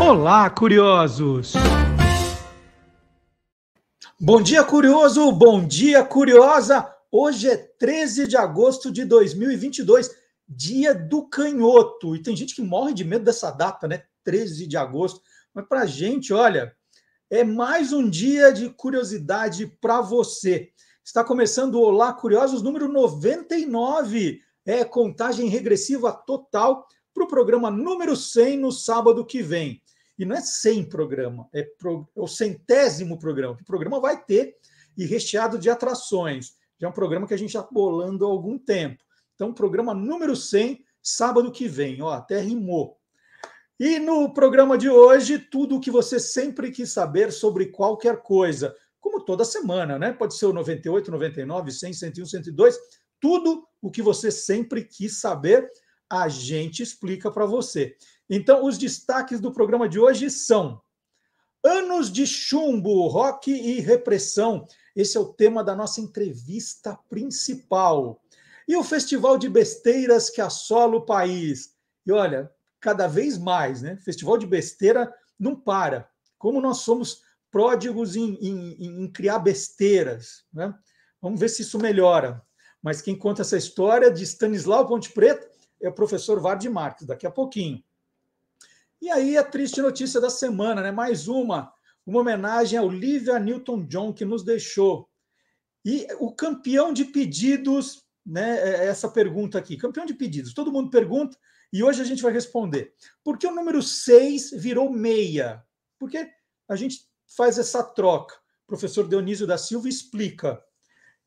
Olá, curiosos! Bom dia, curioso! Bom dia, curiosa! Hoje é 13 de agosto de 2022, dia do canhoto. E tem gente que morre de medo dessa data, né? 13 de agosto. Mas pra gente, olha, é mais um dia de curiosidade para você. Está começando o Olá, Curiosos, número 99. É contagem regressiva total para o programa número 100 no sábado que vem. E não é 100 programa, é o 100º programa, que o programa vai ter e recheado de atrações. Já é um programa que a gente está bolando há algum tempo. Então, programa número 100, sábado que vem. Ó, até rimou. E no programa de hoje, tudo o que você sempre quis saber sobre qualquer coisa, como toda semana, né? Pode ser o 98, 99, 100, 101, 102, tudo o que você sempre quis saber, a gente explica para você. Então, os destaques do programa de hoje são: anos de chumbo, rock e repressão. Esse é o tema da nossa entrevista principal. E o festival de besteiras que assola o país. E olha, cada vez mais, né? Festival de besteira não para. Como nós somos pródigos em criar besteiras, né? Vamos ver se isso melhora. Mas quem conta essa história de Stanislau Ponte Preta é o professor Vardy Marques, daqui a pouquinho. E aí a triste notícia da semana, né? Mais uma homenagem a Olivia Newton-John que nos deixou. E o campeão de pedidos, né? Essa pergunta aqui, campeão de pedidos, todo mundo pergunta e hoje a gente vai responder. Por que o número 6 virou meia? Porque a gente faz essa troca. O professor Dionísio da Silva explica.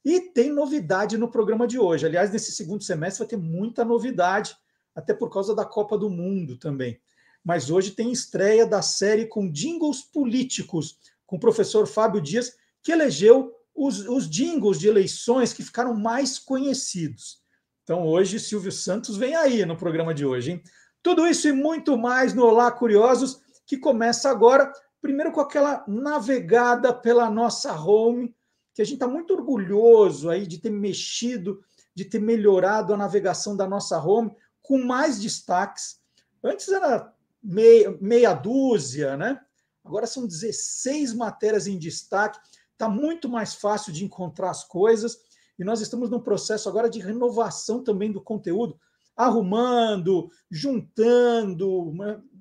E tem novidade no programa de hoje. Aliás, nesse segundo semestre vai ter muita novidade, até por causa da Copa do Mundo também. Mas hoje tem estreia da série com jingles políticos, com o professor Fábio Dias, que elegeu os jingles de eleições que ficaram mais conhecidos. Então hoje Silvio Santos vem aí no programa de hoje, hein? Tudo isso e muito mais no Olá Curiosos, que começa agora, primeiro com aquela navegada pela nossa home, que a gente está muito orgulhoso aí de ter mexido, de ter melhorado a navegação da nossa home, com mais destaques. Antes era meia dúzia, né? Agora são 16 matérias em destaque, está muito mais fácil de encontrar as coisas, e nós estamos num processo agora de renovação também do conteúdo, arrumando, juntando,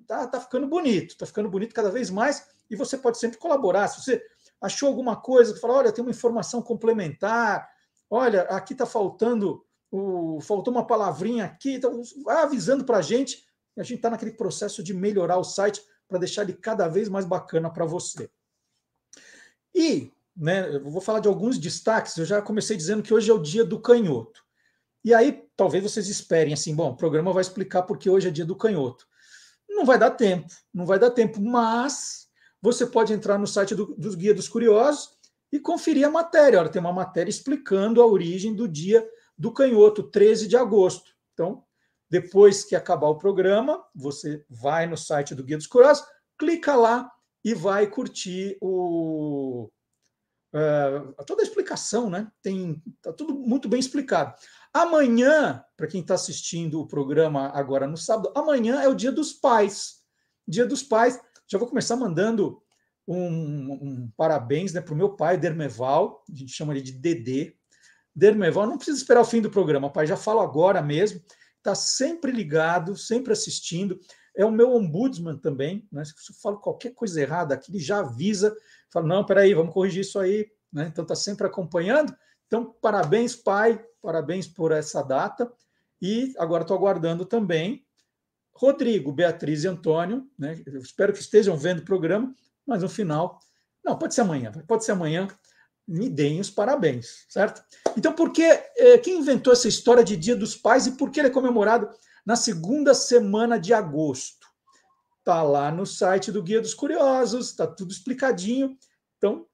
tá ficando bonito cada vez mais, e você pode sempre colaborar. Se você achou alguma coisa, que fala, olha, tem uma informação complementar, olha, aqui está faltou uma palavrinha aqui, então vai avisando para a gente está naquele processo de melhorar o site para deixar ele cada vez mais bacana para você. E, né, eu vou falar de alguns destaques, eu já comecei dizendo que hoje é o dia do canhoto. E aí, talvez vocês esperem assim, bom, o programa vai explicar porque hoje é dia do canhoto. Não vai dar tempo, mas você pode entrar no site dos Guia dos Curiosos e conferir a matéria. Olha, tem uma matéria explicando a origem do dia do canhoto, 13 de agosto. Então, depois que acabar o programa, você vai no site do Guia dos Curiosos, clica lá e vai curtir toda a explicação, né? Tá tudo muito bem explicado. Amanhã, para quem está assistindo o programa agora no sábado, amanhã é o Dia dos Pais. Dia dos Pais. Já vou começar mandando um parabéns, né, para o meu pai, Dermeval, a gente chama ele de Dedê. Dermeval, não precisa esperar o fim do programa, pai, já falo agora mesmo. Está sempre ligado, sempre assistindo. É o meu ombudsman também, né? Se eu falo qualquer coisa errada aqui, ele já avisa, fala, não, peraí, vamos corrigir isso aí, né? Então está sempre acompanhando. Então, parabéns, pai, parabéns por essa data. E agora estou aguardando também Rodrigo, Beatriz e Antônio, né? Eu espero que estejam vendo o programa, mas no final, não, pode ser amanhã, me deem os parabéns, certo? Então, quem inventou essa história de Dia dos Pais e por que ele é comemorado na segunda semana de agosto? Está lá no site do Guia dos Curiosos, está tudo explicadinho. Então,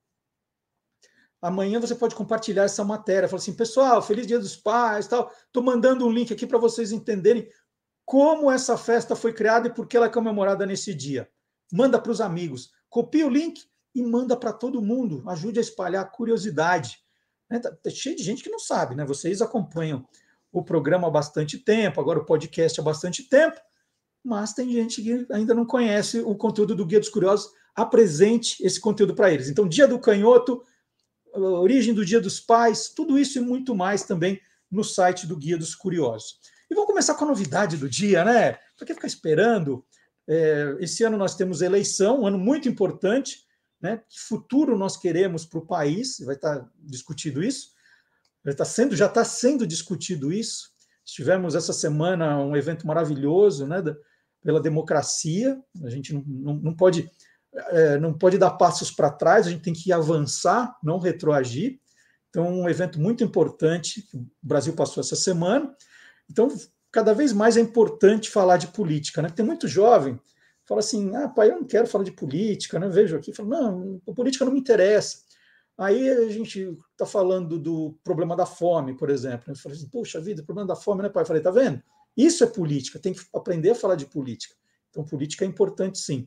amanhã você pode compartilhar essa matéria. Fala assim, pessoal, feliz Dia dos Pais, tal. Estou mandando um link aqui para vocês entenderem como essa festa foi criada e por que ela é comemorada nesse dia. Manda para os amigos, copia o link e manda para todo mundo. Ajude a espalhar a curiosidade. Tá cheio de gente que não sabe, né? Vocês acompanham o programa há bastante tempo, agora o podcast há bastante tempo, mas tem gente que ainda não conhece o conteúdo do Guia dos Curiosos. Apresente esse conteúdo para eles. Então, Dia do Canhoto, a origem do Dia dos Pais, tudo isso e muito mais também no site do Guia dos Curiosos. E vamos começar com a novidade do dia, né? Para que ficar esperando? Esse ano nós temos eleição, um ano muito importante, né? Que futuro nós queremos para o país? Vai estar discutido isso. Já está sendo discutido isso. Tivemos essa semana um evento maravilhoso, né? Pela democracia. A gente não pode dar passos para trás, a gente tem que avançar, não retroagir. Então, um evento muito importante que o Brasil passou essa semana. Então, cada vez mais é importante falar de política, né? Tem muito jovem que fala assim, pai, eu não quero falar de política, né? Vejo aqui, falo, não, a política não me interessa. Aí a gente está falando do problema da fome, por exemplo. Eu falei assim, poxa vida, o problema da fome, né, pai? Eu falei, tá vendo? Isso é política, tem que aprender a falar de política. Então, política é importante, sim.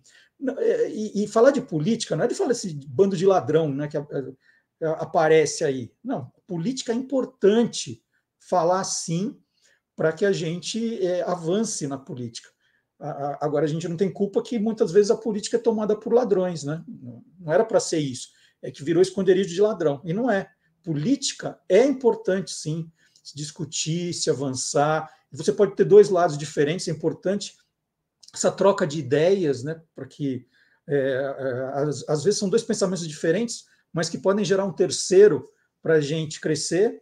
E falar de política não é de falar esse bando de ladrão, né, que aparece aí. Não, política é importante falar, sim, para que a gente avance na política. Agora, a gente não tem culpa que muitas vezes a política é tomada por ladrões, né? Não era para ser isso. É que virou esconderijo de ladrão. E não é. Política é importante, sim, se discutir, se avançar. Você pode ter dois lados diferentes, é importante essa troca de ideias, né, para que às vezes são dois pensamentos diferentes, mas que podem gerar um terceiro para a gente crescer,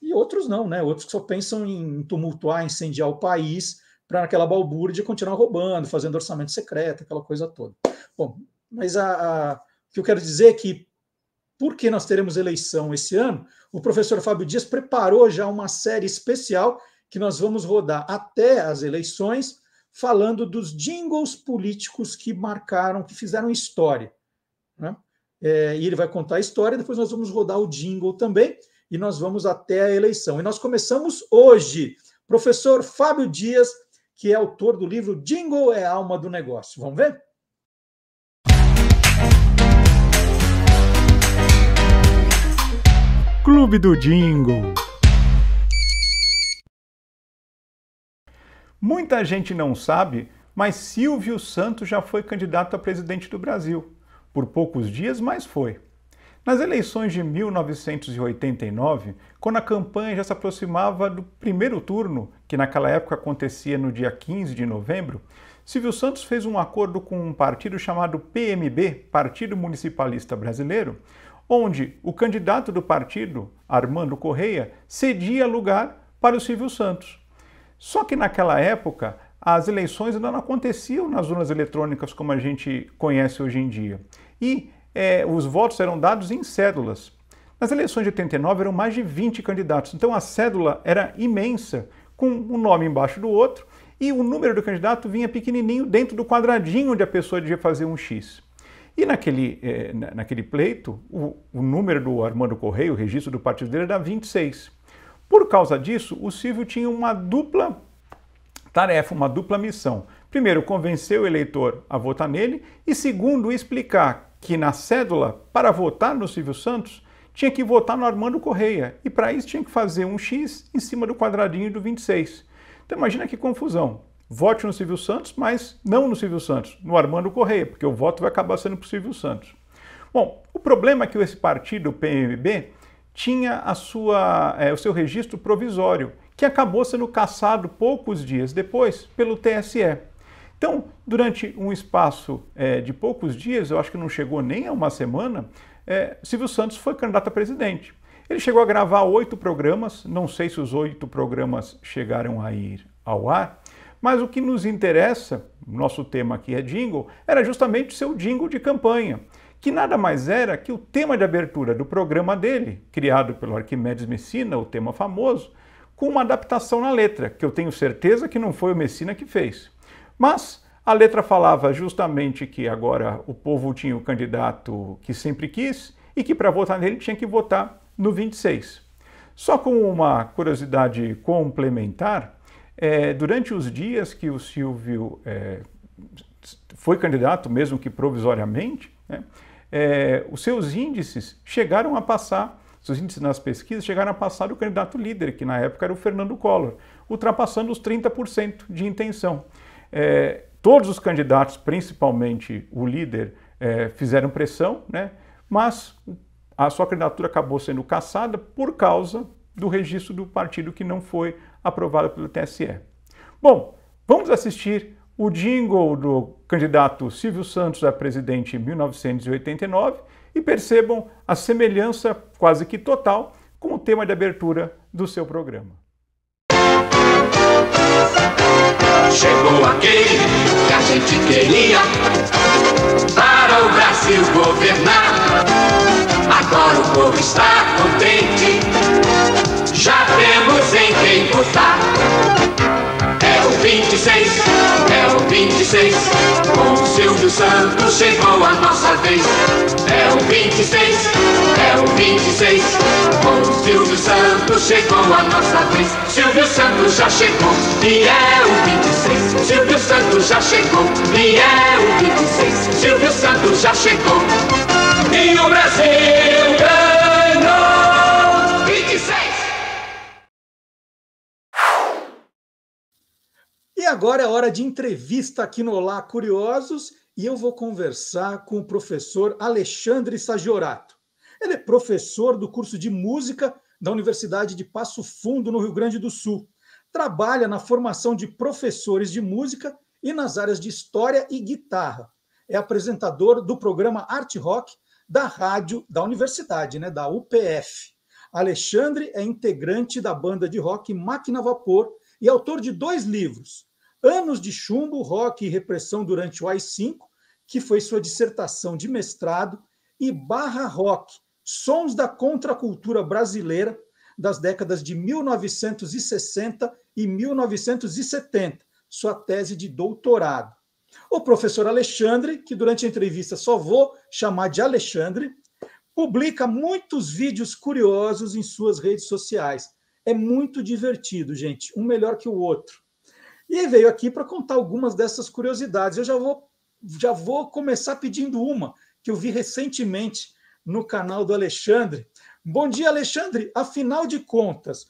e outros não, né? Outros que só pensam em tumultuar, incendiar o país para aquela balbúrdia continuar roubando, fazendo orçamento secreto, aquela coisa toda. Bom, mas o que eu quero dizer é que, porque nós teremos eleição esse ano, o professor Fábio Dias preparou já uma série especial que nós vamos rodar até as eleições, falando dos jingles políticos que marcaram, que fizeram história, né? E ele vai contar a história, depois nós vamos rodar o jingle também, e nós vamos até a eleição. E nós começamos hoje. Professor Fábio Dias, que é autor do livro Jingle é a Alma do Negócio. Vamos ver? Clube do Jingle. Muita gente não sabe, mas Silvio Santos já foi candidato a presidente do Brasil. Por poucos dias, mas foi. Nas eleições de 1989, quando a campanha já se aproximava do primeiro turno, que naquela época acontecia no dia 15 de novembro, Silvio Santos fez um acordo com um partido chamado PMB, Partido Municipalista Brasileiro, onde o candidato do partido, Armando Correia, cedia lugar para o Silvio Santos. Só que naquela época, as eleições ainda não aconteciam nas urnas eletrônicas como a gente conhece hoje em dia. E os votos eram dados em cédulas. Nas eleições de 89 eram mais de 20 candidatos, então a cédula era imensa, com um nome embaixo do outro, e o número do candidato vinha pequenininho dentro do quadradinho onde a pessoa devia fazer um X. E naquele pleito, o número do Armando Correia, o registro do partido dele, era 26. Por causa disso, o Silvio tinha uma dupla tarefa, uma dupla missão. Primeiro, convencer o eleitor a votar nele e, segundo, explicar que na cédula, para votar no Silvio Santos, tinha que votar no Armando Correia. E para isso tinha que fazer um X em cima do quadradinho do 26. Então imagina que confusão. Vote no Silvio Santos, mas não no Silvio Santos, no Armando Correia, porque o voto vai acabar sendo para o Silvio Santos. Bom, o problema é que esse partido, o PMB, tinha o seu registro provisório, que acabou sendo cassado poucos dias depois pelo TSE. Então, durante um espaço de poucos dias, eu acho que não chegou nem a uma semana, Silvio Santos foi candidato a presidente. Ele chegou a gravar 8 programas, não sei se os 8 programas chegaram a ir ao ar, mas o que nos interessa, nosso tema aqui é jingle, era justamente o seu jingle de campanha, que nada mais era que o tema de abertura do programa dele, criado pelo Arquimedes Messina, o tema famoso, com uma adaptação na letra, que eu tenho certeza que não foi o Messina que fez. Mas a letra falava justamente que agora o povo tinha o candidato que sempre quis e que para votar nele tinha que votar no 26. Só com uma curiosidade complementar, durante os dias que o Silvio foi candidato, mesmo que provisoriamente, os seus índices chegaram a passar, os índices nas pesquisas chegaram a passar o candidato líder, que na época era o Fernando Collor, ultrapassando os 30% de intenção. Todos os candidatos, principalmente o líder, fizeram pressão, né? Mas a sua candidatura acabou sendo cassada por causa do registro do partido que não foi aprovado pelo TSE. Bom, vamos assistir o jingle do candidato Silvio Santos a presidente em 1989 e percebam a semelhança quase que total com o tema de abertura do seu programa. Chegou aquele que a gente queria para o Brasil governar. Agora o povo está contente, já temos em quem votar. É o 26, é o 26, com o Silvio Santos chegou a nossa vez. É o 26, é o 26, com o Silvio Santos chegou a nossa vez. Silvio Santos já chegou e é o 26. Silvio Santos já chegou e é o 26. Silvio Santos já chegou e o Brasil ganhou 26. E agora é hora de entrevista aqui no Olá Curiosos e eu vou conversar com o professor Alexandre Sagiorato. Ele é professor do curso de música da Universidade de Passo Fundo, no Rio Grande do Sul. Trabalha na formação de professores de música e nas áreas de história e guitarra. É apresentador do programa Arte Rock da rádio da universidade, né, da UPF. Alexandre é integrante da banda de rock Máquina a Vapor e autor de 2 livros, Anos de Chumbo, Rock e Repressão durante o AI-5, que foi sua dissertação de mestrado, e Barra Rock, Sons da Contracultura Brasileira, das décadas de 1960 e 1970, sua tese de doutorado. O professor Alexandre, que durante a entrevista só vou chamar de Alexandre, publica muitos vídeos curiosos em suas redes sociais. É muito divertido, gente, um melhor que o outro. E veio aqui para contar algumas dessas curiosidades. Eu já vou começar pedindo uma que eu vi recentemente no canal do Alexandre. Bom dia, Alexandre. Afinal de contas,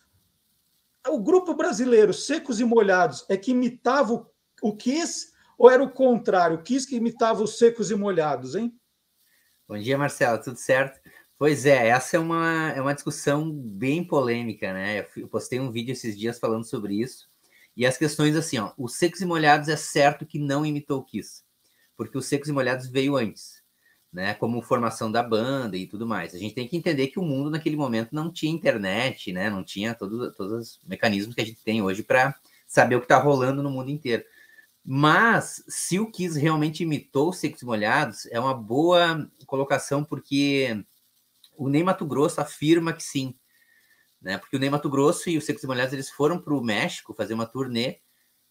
o grupo brasileiro Secos e Molhados é que imitava o Kiss ou era o contrário? O Kiss que imitava os Secos e Molhados, hein? Bom dia, Marcelo. Tudo certo? Pois é, essa é uma discussão bem polêmica, né? Eu postei um vídeo esses dias falando sobre isso. E as questões assim, ó, os Secos e Molhados é certo que não imitou o Kiss, porque os Secos e Molhados veio antes, né? Como formação da banda e tudo mais. A gente tem que entender que o mundo naquele momento não tinha internet, né? Não tinha todos os mecanismos que a gente tem hoje para saber o que está rolando no mundo inteiro. Mas se o Kiss realmente imitou os Secos e Molhados, é uma boa colocação, porque o Ney Matogrosso afirma que sim, né? Porque o Ney Matogrosso e os Secos e Molhados eles foram para o México fazer uma turnê,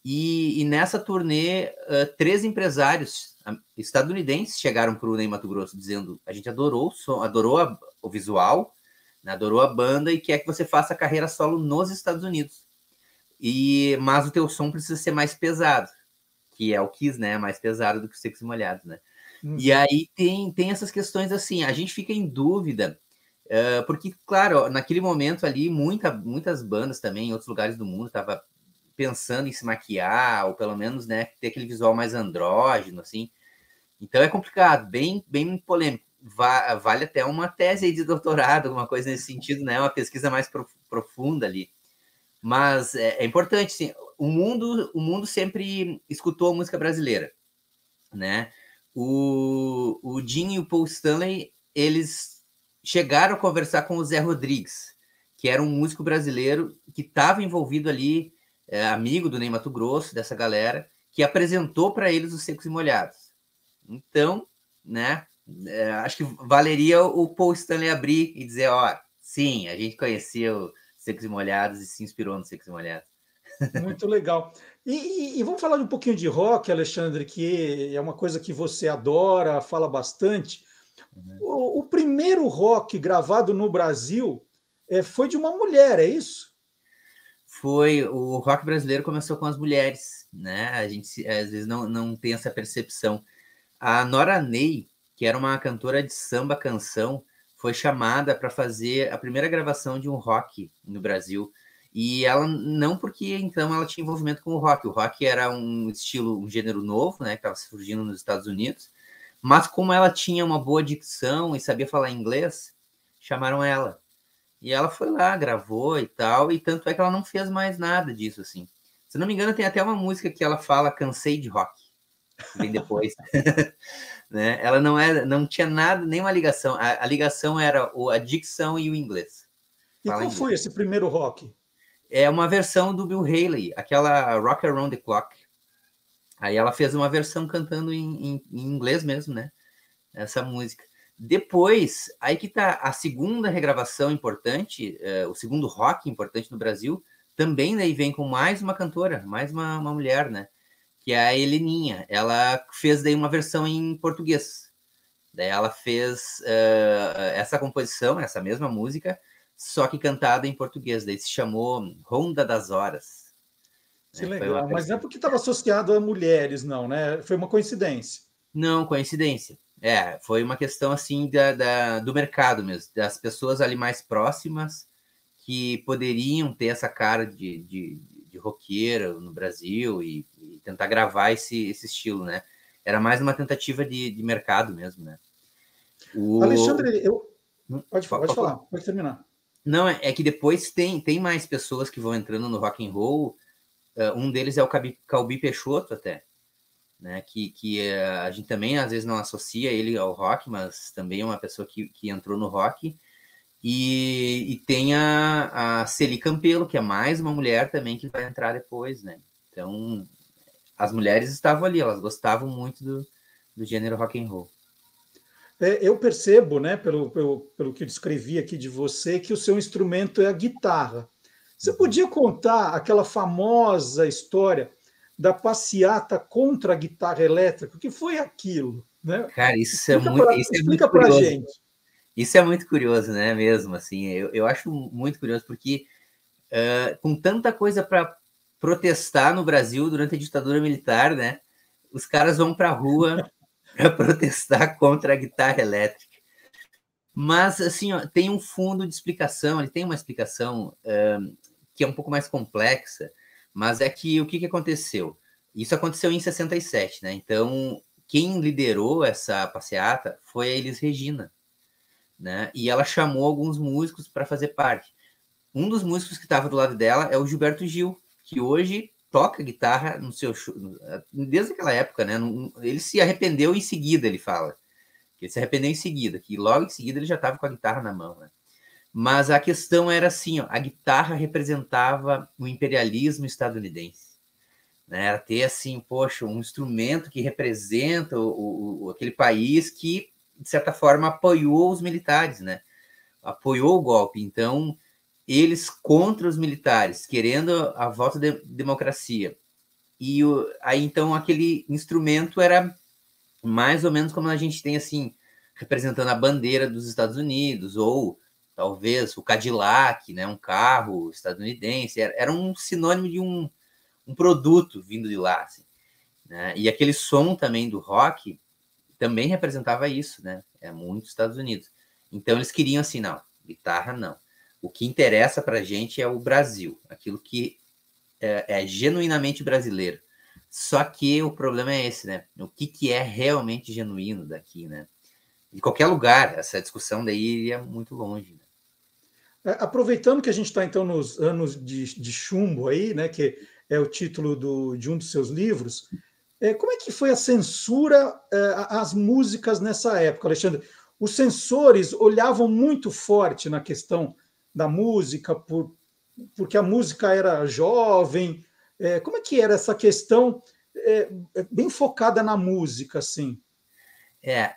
e nessa turnê 3 empresários estadunidenses chegaram para o Ney Matogrosso dizendo: a gente adorou o som, adorou o visual, né? Adorou a banda e quer que você faça a carreira solo nos Estados Unidos. Mas o teu som precisa ser mais pesado, que é o Kiss, né? Mais pesado do que os Secos e Molhados, né? E aí tem essas questões assim, a gente fica em dúvida, porque, claro, naquele momento ali, muitas bandas também em outros lugares do mundo estavam pensando em se maquiar, ou pelo menos, né, ter aquele visual mais andrógeno, assim. Então é complicado, bem polêmico. Vale até uma tese aí de doutorado, alguma coisa nesse sentido, né? Uma pesquisa mais profunda ali. Mas é importante, sim. O mundo sempre escutou a música brasileira, né? O Jim e o Paul Stanley, eles chegaram a conversar com o Zé Rodrigues, que era um músico brasileiro que estava envolvido ali, amigo do Ney Matogrosso, dessa galera, que apresentou para eles os Secos e Molhados. Então, né, acho que valeria o Paul Stanley abrir e dizer: ó, sim, a gente conhecia os Secos e Molhados e se inspirou nos Secos e Molhados. Muito legal. E vamos falar um pouquinho de rock, Alexandre, que é uma coisa que você adora, fala bastante. O primeiro rock gravado no Brasil foi de uma mulher, é isso? Foi. O rock brasileiro começou com as mulheres, né? A gente às vezes não tem essa percepção. A Nora Ney, que era uma cantora de samba canção, foi chamada para fazer a primeira gravação de um rock no Brasil. E ela não porque então ela tinha envolvimento com o rock. O rock era um estilo, um gênero novo, né, que estava surgindo nos Estados Unidos. Mas como ela tinha uma boa dicção e sabia falar inglês, chamaram ela. E ela foi lá, gravou e tal, e tanto é que ela não fez mais nada disso, assim. Se não me engano, tem até uma música que ela fala Cansei de Rock, que vem depois. Né? Ela não tinha nada, nenhuma ligação. A ligação era a dicção e o inglês. E qual foi esse primeiro rock? É uma versão do Bill Haley, aquela Rock Around the Clock. Aí ela fez uma versão cantando em inglês mesmo, né? Essa música. Depois, aí que tá a segunda regravação importante, o segundo rock importante no Brasil, também daí vem com mais uma cantora, mais uma mulher, né? Que é a Heleninha. Ela fez daí uma versão em português. Daí ela fez essa composição, essa mesma música, só que cantada em português. Daí se chamou Ronda das Horas. Que legal, mas não é porque estava associado a mulheres, não, né? Foi uma coincidência. Não, coincidência. Foi uma questão assim do mercado mesmo, das pessoas ali mais próximas que poderiam ter essa cara de roqueira no Brasil e tentar gravar esse estilo, né? Era mais uma tentativa de mercado mesmo, né? Alexandre, pode falar, pode terminar. Não, é que depois tem mais pessoas que vão entrando no rock and roll. Um deles é o Calbi Peixoto até, né? Que a gente também às vezes não associa ele ao rock, mas também é uma pessoa que entrou no rock. E tem a Celi Campelo, que é mais uma mulher também que vai entrar depois, né? Então, as mulheres estavam ali, elas gostavam muito do gênero rock and roll. Eu percebo, né, pelo que eu descrevi aqui de você, que o seu instrumento é a guitarra. Você podia contar aquela famosa história da passeata contra a guitarra elétrica? O que foi aquilo? Né? Cara, isso explica para a gente. Isso é muito curioso, né? Mesmo assim, eu acho muito curioso, porque com tanta coisa para protestar no Brasil durante a ditadura militar, né? Os caras vão para a rua para protestar contra a guitarra elétrica. Mas, assim, ó, tem um fundo de explicação, ele tem uma explicação que é um pouco mais complexa, mas é que o que aconteceu? Isso aconteceu em 67, né? Então, quem liderou essa passeata foi a Elis Regina, né? E ela chamou alguns músicos para fazer parte. Um dos músicos que estava do lado dela é o Gilberto Gil, que hoje toca guitarra no seu show, desde aquela época, né? Ele se arrependeu em seguida, ele fala. Que ele se arrependeu em seguida, que logo em seguida ele já estava com a guitarra na mão, né? Mas a questão era assim, ó, a guitarra representava o imperialismo estadunidense, né? Era ter assim, poxa, um instrumento que representa aquele país que, de certa forma, apoiou os militares, né? Apoiou o golpe. Então, eles contra os militares, querendo a volta da democracia. E aí, então, aquele instrumento era mais ou menos como a gente tem, assim, representando a bandeira dos Estados Unidos, ou talvez o Cadillac, né, um carro estadunidense. Era um sinônimo de um produto vindo de lá, assim, né? E aquele som também do rock também representava isso, né? É muito Estados Unidos. Então, eles queriam assim, não, guitarra não. O que interessa para a gente é o Brasil, aquilo que é genuinamente brasileiro. Só que o problema é esse, né? O que é realmente genuíno daqui, né? Em qualquer lugar, essa discussão daí iria muito longe, né? Aproveitando que a gente está, então, nos anos de chumbo aí, né? Que é o título de um dos seus livros. Como é que foi a censura às músicas nessa época, Alexandre? Os censores olhavam muito forte na questão da música, porque a música era jovem. Como é que era essa questão bem focada na música, assim?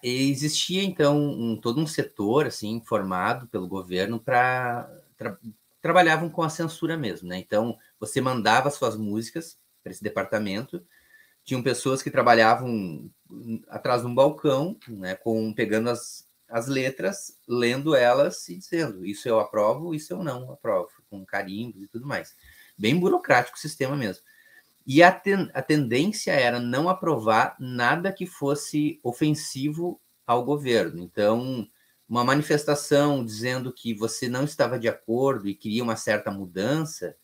Existia, então, todo um setor, assim, formado pelo governo para... trabalhavam com a censura mesmo, né? Então, você mandava suas músicas para esse departamento. Tinham pessoas que trabalhavam atrás de um balcão, né, pegando as letras, lendo elas e dizendo isso eu aprovo, isso eu não aprovo, com carimbos e tudo mais. Bem burocrático o sistema mesmo. E a tendência era não aprovar nada que fosse ofensivo ao governo. Então, uma manifestação dizendo que você não estava de acordo e queria uma certa mudança,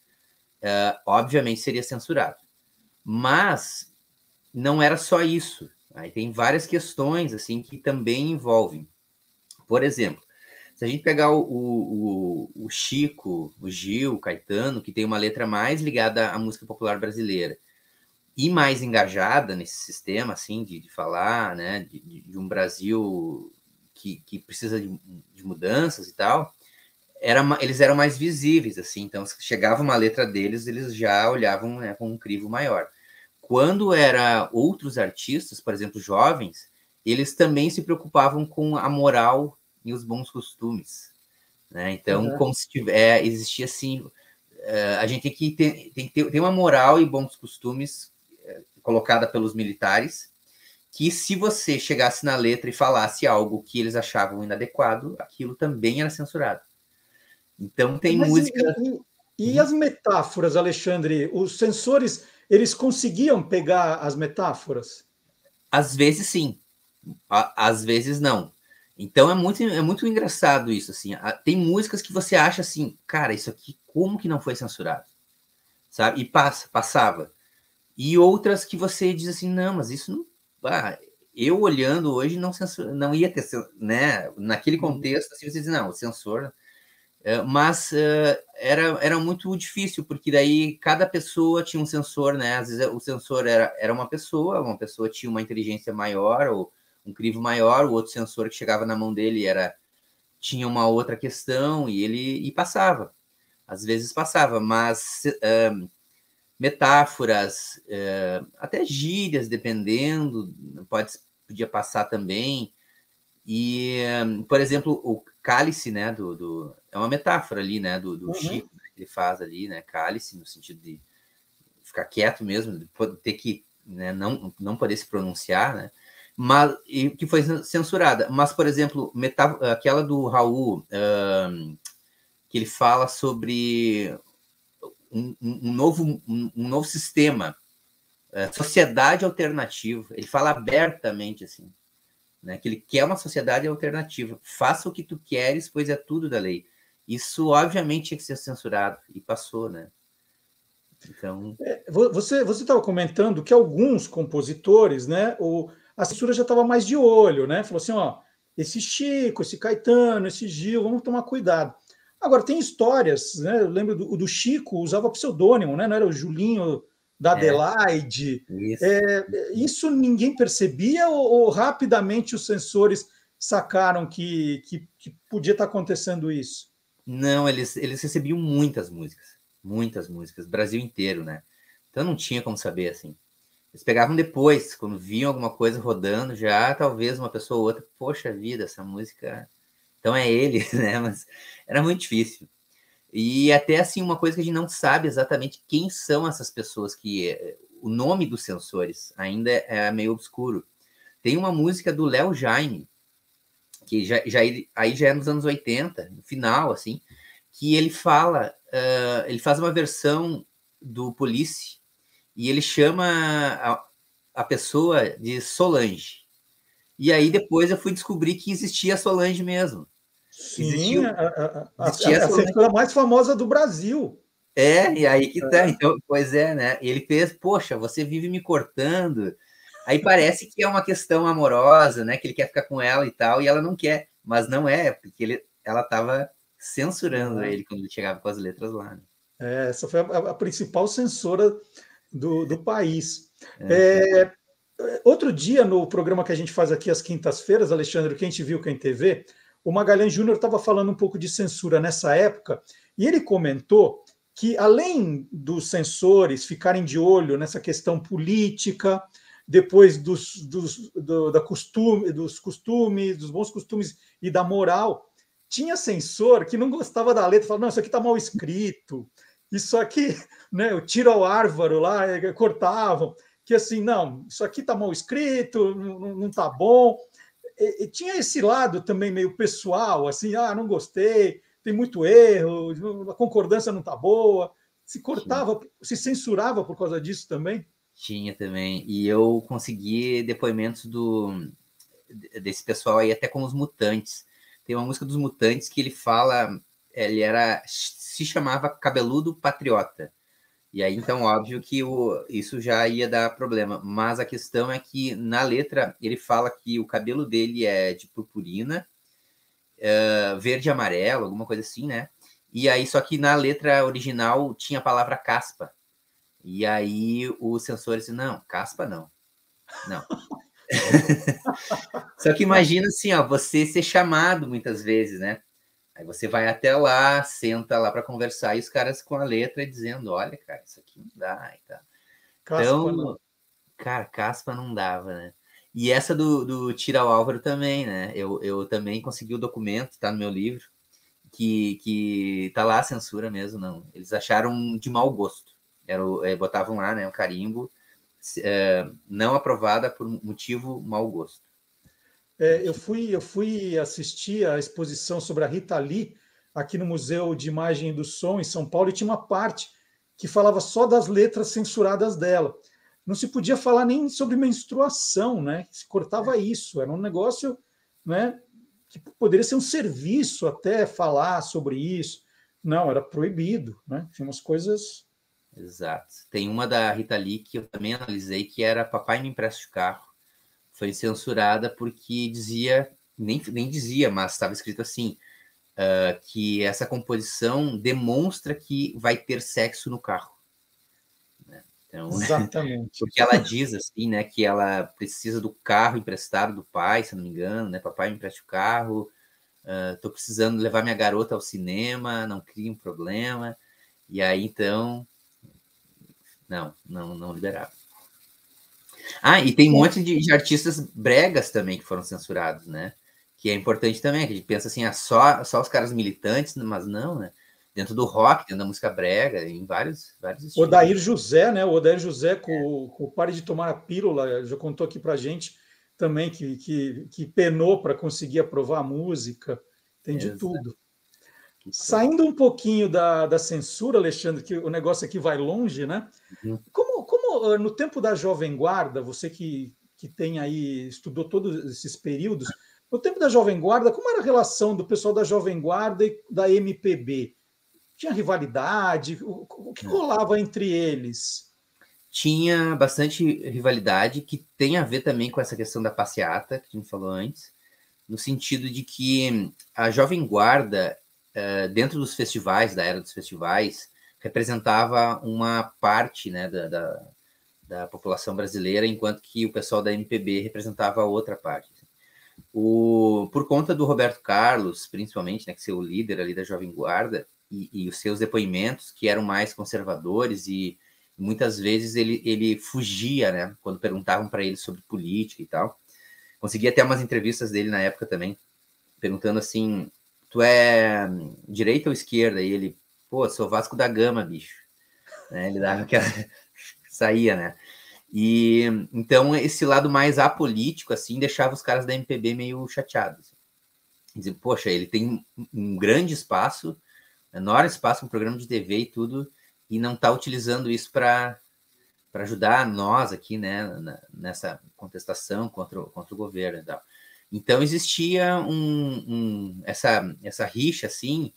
obviamente seria censurado. Mas não era só isso. Aí tem várias questões assim que também envolvem. Por exemplo, se a gente pegar o Chico, o Gil, o Caetano, que tem uma letra mais ligada à música popular brasileira e mais engajada nesse sistema, assim, de falar, né, de um Brasil que precisa de mudanças e tal, eles eram mais visíveis, assim, então se chegava uma letra deles, eles já olhavam, né, com um crivo maior. Quando era outros artistas, por exemplo, jovens, eles também se preocupavam com a moral e os bons costumes, né? Então, como se existia assim, a gente tem que ter uma moral e bons costumes colocada pelos militares, que se você chegasse na letra e falasse algo que eles achavam inadequado, aquilo também era censurado. Então, tem música... E as metáforas, Alexandre? Os censores, eles conseguiam pegar as metáforas? Às vezes, sim. Às vezes, não. Então, é muito engraçado isso, assim. Tem músicas que você acha assim, cara, isso aqui, como que não foi censurado? Sabe? E passava. E outras que você diz assim, não, mas isso não... eu olhando hoje, não ia ter, né? Naquele contexto, assim, você diz, não, o censor... mas era muito difícil, porque daí cada pessoa tinha um sensor, né? Às vezes o sensor era uma pessoa tinha uma inteligência maior ou um crivo maior, o outro sensor que chegava na mão dele tinha uma outra questão e passava. Às vezes passava, mas metáforas, até gírias, dependendo, podia passar também. E, por exemplo, o cálice, né, é uma metáfora ali, né, do Chico, né, que ele faz ali, né, cálice, no sentido de ficar quieto mesmo, de ter que, né, não poder se pronunciar, né, mas, e que foi censurada. Mas, por exemplo, aquela do Raul, que ele fala sobre um novo sistema, sociedade alternativa, ele fala abertamente, assim, né, que ele quer uma sociedade alternativa. Faça o que tu queres, pois é tudo da lei. Isso, obviamente, tinha que ser censurado, e passou, né? Então... Você estava comentando que alguns compositores, né, a censura já estava mais de olho, né? Falou assim, ó, esse Chico, esse Caetano, esse Gil, vamos tomar cuidado. Agora, tem histórias, né? Eu lembro do Chico, usava pseudônimo, né? Não era o Julinho da Adelaide. Isso ninguém percebia ou rapidamente os censores sacaram que podia estar acontecendo isso? Não, eles recebiam muitas músicas, Brasil inteiro, né? Então não tinha como saber, assim. Eles pegavam depois, quando viam alguma coisa rodando, já talvez uma pessoa ou outra, poxa vida, essa música... Então é ele, né? Mas era muito difícil. E até, assim, uma coisa que a gente não sabe exatamente quem são essas pessoas o nome dos censores ainda é meio obscuro. Tem uma música do Léo Jaime, que aí já é nos anos 80, no final, assim, que ele ele faz uma versão do Police e ele chama a pessoa de Solange. E aí depois eu fui descobrir que existia a Solange mesmo. Sim, a censura mais famosa do Brasil. E aí que tá. Então, pois é, né? E ele fez, poxa, você vive me cortando. Aí parece que é uma questão amorosa, né? Que ele quer ficar com ela e tal, e ela não quer. Mas não é, porque ela estava censurando ele quando ele chegava com as letras lá. Né? Essa foi a principal censora do país. Outro dia, no programa que a gente faz aqui às quintas-feiras, Alexandre, que a gente viu que é em TV, o Magalhães Júnior estava falando um pouco de censura nessa época, e ele comentou que, além dos censores ficarem de olho nessa questão política, depois dos costumes, dos bons costumes e da moral, tinha censor que não gostava da letra, falava, não, isso aqui está mal escrito, isso aqui, né, o tiro ao árvore lá, cortavam, que assim, não, isso aqui está mal escrito, não está bom. E tinha esse lado também meio pessoal, assim, não gostei, tem muito erro, a concordância não está boa. Se cortava, se censurava por causa disso também? Tinha também. E eu consegui depoimentos desse pessoal aí, até com os Mutantes. Tem uma música dos Mutantes que ele fala, se chamava Cabeludo Patriota. E aí, então, óbvio que isso já ia dar problema. Mas a questão é que, na letra, ele fala que o cabelo dele é de purpurina, verde e amarelo, alguma coisa assim, né? E aí, só que na letra original tinha a palavra caspa. E aí o censor disse, não, caspa não. Não. Só que imagina assim, ó, você ser chamado muitas vezes, né? Aí você vai até lá, senta lá para conversar, e os caras com a letra dizendo, olha, cara, isso aqui não dá. E tal. Caspa, Então, não. cara, caspa não dava, né? E essa do Tira o Álvaro também, né? Eu também consegui o documento, tá no meu livro, que tá lá a censura mesmo, não. Eles acharam de mau gosto. Botavam lá, né, o carimbo, não aprovada por motivo mau gosto. Eu fui assistir a exposição sobre a Rita Lee aqui no Museu de Imagem do Som, em São Paulo, e tinha uma parte que falava só das letras censuradas dela. Não se podia falar nem sobre menstruação, né? Se cortava isso. Era um negócio, né, que poderia ser um serviço até falar sobre isso. Não, era proibido, né? Tinha umas coisas... Exato. Tem uma da Rita Lee que eu também analisei, que era Papai Me Empresta o Carro. Foi censurada porque dizia, nem dizia, mas estava escrito assim, que essa composição demonstra que vai ter sexo no carro. Né? Então, exatamente. Porque ela diz assim, né, que ela precisa do carro emprestado do pai, se não me engano, né? Papai me empresta o carro, tô precisando levar minha garota ao cinema, não cria um problema. E aí, então, não liberava. E tem um monte de artistas bregas também que foram censurados, né? Que é importante também, que a gente pensa assim, só os caras militantes, mas não, né? Dentro do rock, dentro da música brega, em vários estilos. Odair José, né? O Odair José, com o Pare de Tomar a Pílula, já contou aqui pra gente também que penou para conseguir aprovar a música. Tem de tudo. Saindo um pouquinho da censura, Alexandre, que o negócio aqui vai longe, né? Como no tempo da Jovem Guarda, você que tem aí, estudou todos esses períodos, no tempo da Jovem Guarda, como era a relação do pessoal da Jovem Guarda e da MPB? Tinha rivalidade? O que rolava entre eles? Tinha bastante rivalidade, que tem a ver também com essa questão da passeata, que a gente falou antes, no sentido de que a Jovem Guarda, dentro dos festivais, da era dos festivais, representava uma parte, né, da população brasileira, enquanto que o pessoal da MPB representava a outra parte. Por conta do Roberto Carlos, principalmente, né, que ser o líder ali da Jovem Guarda, e os seus depoimentos, que eram mais conservadores, e muitas vezes ele fugia, né, quando perguntavam para ele sobre política e tal. Consegui até umas entrevistas dele na época também, perguntando assim, tu é direita ou esquerda? E ele, pô, sou Vasco da Gama, bicho. Né, ele dava aquela... saía, né? E então esse lado mais apolítico, assim, deixava os caras da MPB meio chateados. Dizia, poxa, ele tem um grande espaço, enorme espaço, um programa de TV e tudo, e não está utilizando isso para ajudar nós aqui, né, nessa contestação contra o governo e tal. Então existia essa rixa, assim,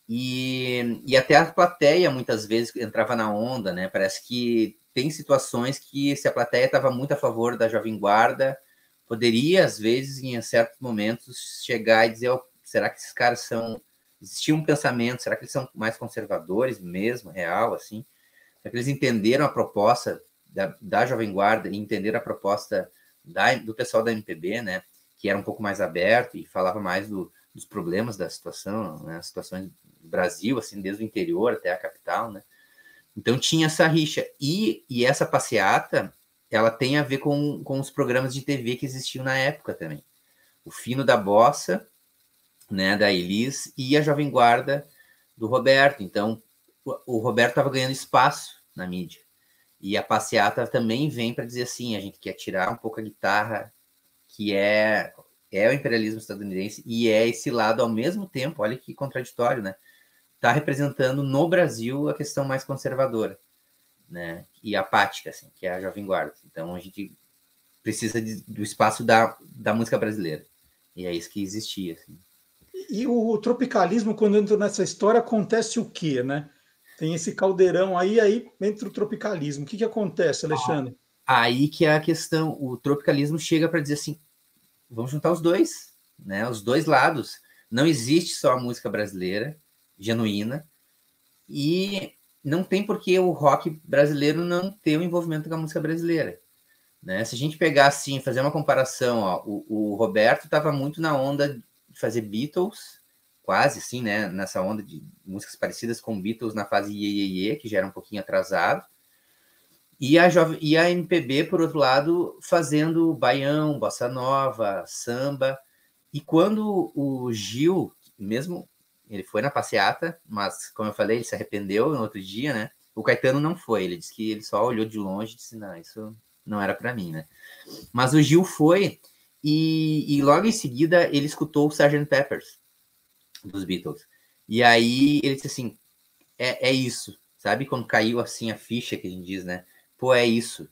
e até a plateia muitas vezes entrava na onda, né? Parece que tem situações que, se a plateia estava muito a favor da Jovem Guarda, poderia, às vezes, em certos momentos, chegar e dizer, será que esses caras são... Existia um pensamento, será que eles são mais conservadores mesmo, real, assim? Será que eles entenderam a proposta da Jovem Guarda e entenderam a proposta do pessoal da MPB, né? Que era um pouco mais aberto e falava mais dos problemas da situação, né? As situações do Brasil, assim, desde o interior até a capital, né? Então tinha essa rixa. E essa passeata, ela tem a ver com os programas de TV que existiam na época também. O Fino da Bossa, né, da Elis, e a Jovem Guarda do Roberto. Então, o Roberto estava ganhando espaço na mídia. E a passeata também vem para dizer assim, a gente quer tirar um pouco a guitarra, que é o imperialismo estadunidense, e é esse lado ao mesmo tempo, olha que contraditório, né? Está representando no Brasil a questão mais conservadora, né, e apática, assim, que é a Jovem Guarda. Então a gente precisa do espaço da música brasileira, e é isso que existia. Assim. E o tropicalismo, quando entra nessa história, acontece o quê, né? Tem esse caldeirão aí entra o tropicalismo. O que acontece, Alexandre? Aí que é a questão, o tropicalismo chega para dizer assim, vamos juntar os dois, né? Os dois lados. Não existe só a música brasileira, genuína, e não tem por que o rock brasileiro não ter um envolvimento com a música brasileira. Né? Se a gente pegar assim, fazer uma comparação, ó, o Roberto estava muito na onda de fazer Beatles, quase assim, né? Nessa onda de músicas parecidas com Beatles na fase Iê, Iê, Iê, que já era um pouquinho atrasado. E a MPB, por outro lado, fazendo baião, bossa nova, samba. E quando o Gil, mesmo ele foi na passeata, mas, como eu falei, ele se arrependeu no outro dia, né? O Caetano não foi, ele disse que ele só olhou de longe e disse, não, isso não era para mim, né? Mas o Gil foi, e logo em seguida ele escutou o Sgt. Peppers, dos Beatles. E aí ele disse assim, é isso, sabe? Quando caiu assim a ficha, que a gente diz, né? Pô, é isso.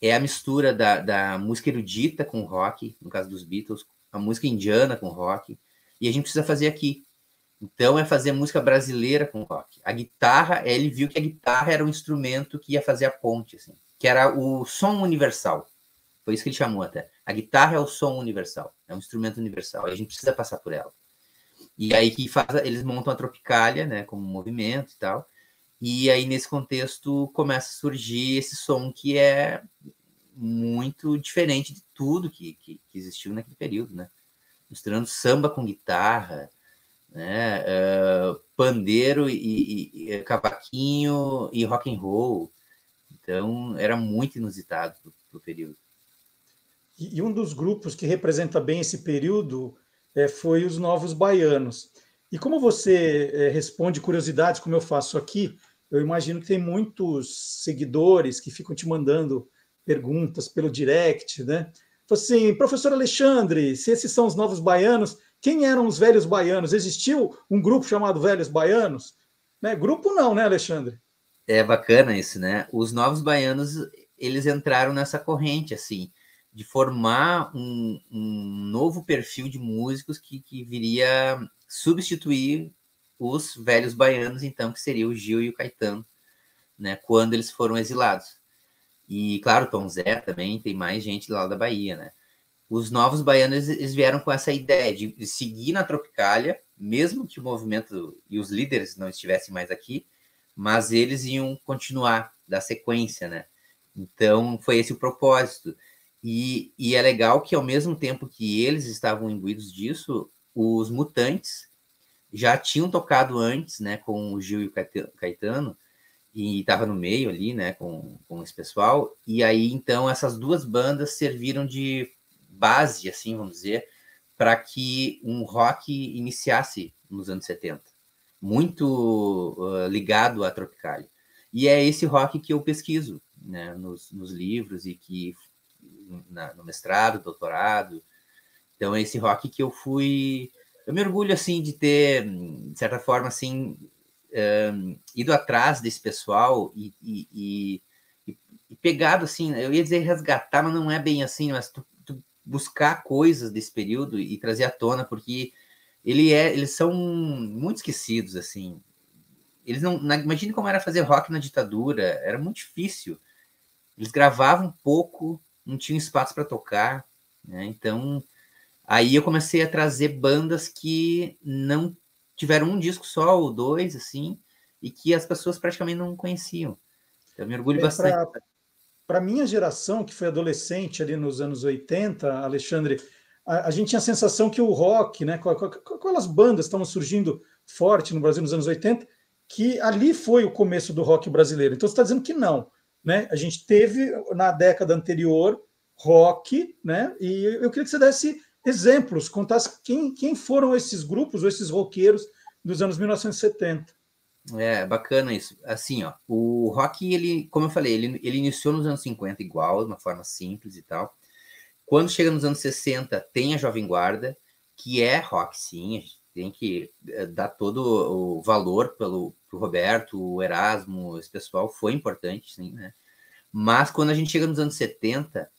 É a mistura da música erudita com rock, no caso dos Beatles, a música indiana com rock, e a gente precisa fazer aqui. Então, é fazer música brasileira com rock. A guitarra, ele viu que a guitarra era um instrumento que ia fazer a ponte, assim, que era o som universal. Foi isso que ele chamou até. A guitarra é o som universal, é um instrumento universal, e a gente precisa passar por ela. E aí que eles montam a Tropicália, né, como movimento e tal, e aí nesse contexto começa a surgir esse som que é muito diferente de tudo que existiu naquele período, né? Misturando samba com guitarra, né? Pandeiro e cavaquinho e rock and roll. Então era muito inusitado pro período. E um dos grupos que representa bem esse período foi os Novos Baianos. E como você responde curiosidades, como eu faço aqui, eu imagino que tem muitos seguidores que ficam te mandando perguntas pelo direct, né? Então, assim, professor Alexandre, se esses são os Novos Baianos, quem eram os Velhos Baianos? Existiu um grupo chamado Velhos Baianos? Né? Grupo não, né, Alexandre? É bacana isso, né? Os Novos Baianos, eles entraram nessa corrente, assim, de formar um novo perfil de músicos que viria substituir os Velhos Baianos, então, que seria o Gil e o Caetano, né? Quando eles foram exilados. E, claro, Tom Zé também, tem mais gente lá da Bahia, né? Os Novos Baianos, eles vieram com essa ideia de seguir na Tropicália, mesmo que o movimento e os líderes não estivessem mais aqui, mas eles iam continuar, da sequência, né? Então, foi esse o propósito. E é legal que, ao mesmo tempo que eles estavam imbuídos disso, os Mutantes já tinham tocado antes, né, com o Gil e o Caetano, e estava no meio ali, né, com esse pessoal, e aí, então, essas duas bandas serviram de base, assim, vamos dizer, para que um rock iniciasse nos anos 70, muito ligado à Tropicália. E é esse rock que eu pesquiso, né, nos livros e que no mestrado, doutorado. Então, é esse rock que eu me orgulho, assim, de ter, de certa forma, assim, ido atrás desse pessoal e pegado, assim, eu ia dizer resgatar, mas não é bem assim, mas tu buscar coisas desse período e trazer à tona, porque eles são muito esquecidos, assim. Eles não, imagine como era fazer rock na ditadura, era muito difícil. Eles gravavam pouco, não tinham espaço para tocar, né? Então, aí eu comecei a trazer bandas que não tiveram um disco só ou dois, assim, e que as pessoas praticamente não conheciam. Então, eu me orgulho bastante. Para a minha geração, que foi adolescente ali nos anos 80, Alexandre, a gente tinha a sensação que o rock, né, aquelas bandas estavam surgindo forte no Brasil nos anos 80, que ali foi o começo do rock brasileiro. Então você está dizendo que não, né? A gente teve na década anterior rock, né? E eu queria que você desse exemplos, contasse quem foram esses grupos ou esses roqueiros dos anos 1970. É bacana isso. Assim, ó, o rock, ele, como eu falei, ele iniciou nos anos 50 igual, de uma forma simples e tal. Quando chega nos anos 60, tem a Jovem Guarda, que é rock, sim. A gente tem que dar todo o valor pro Roberto, o Erasmo, esse pessoal foi importante, sim, né? Mas quando a gente chega nos anos 70,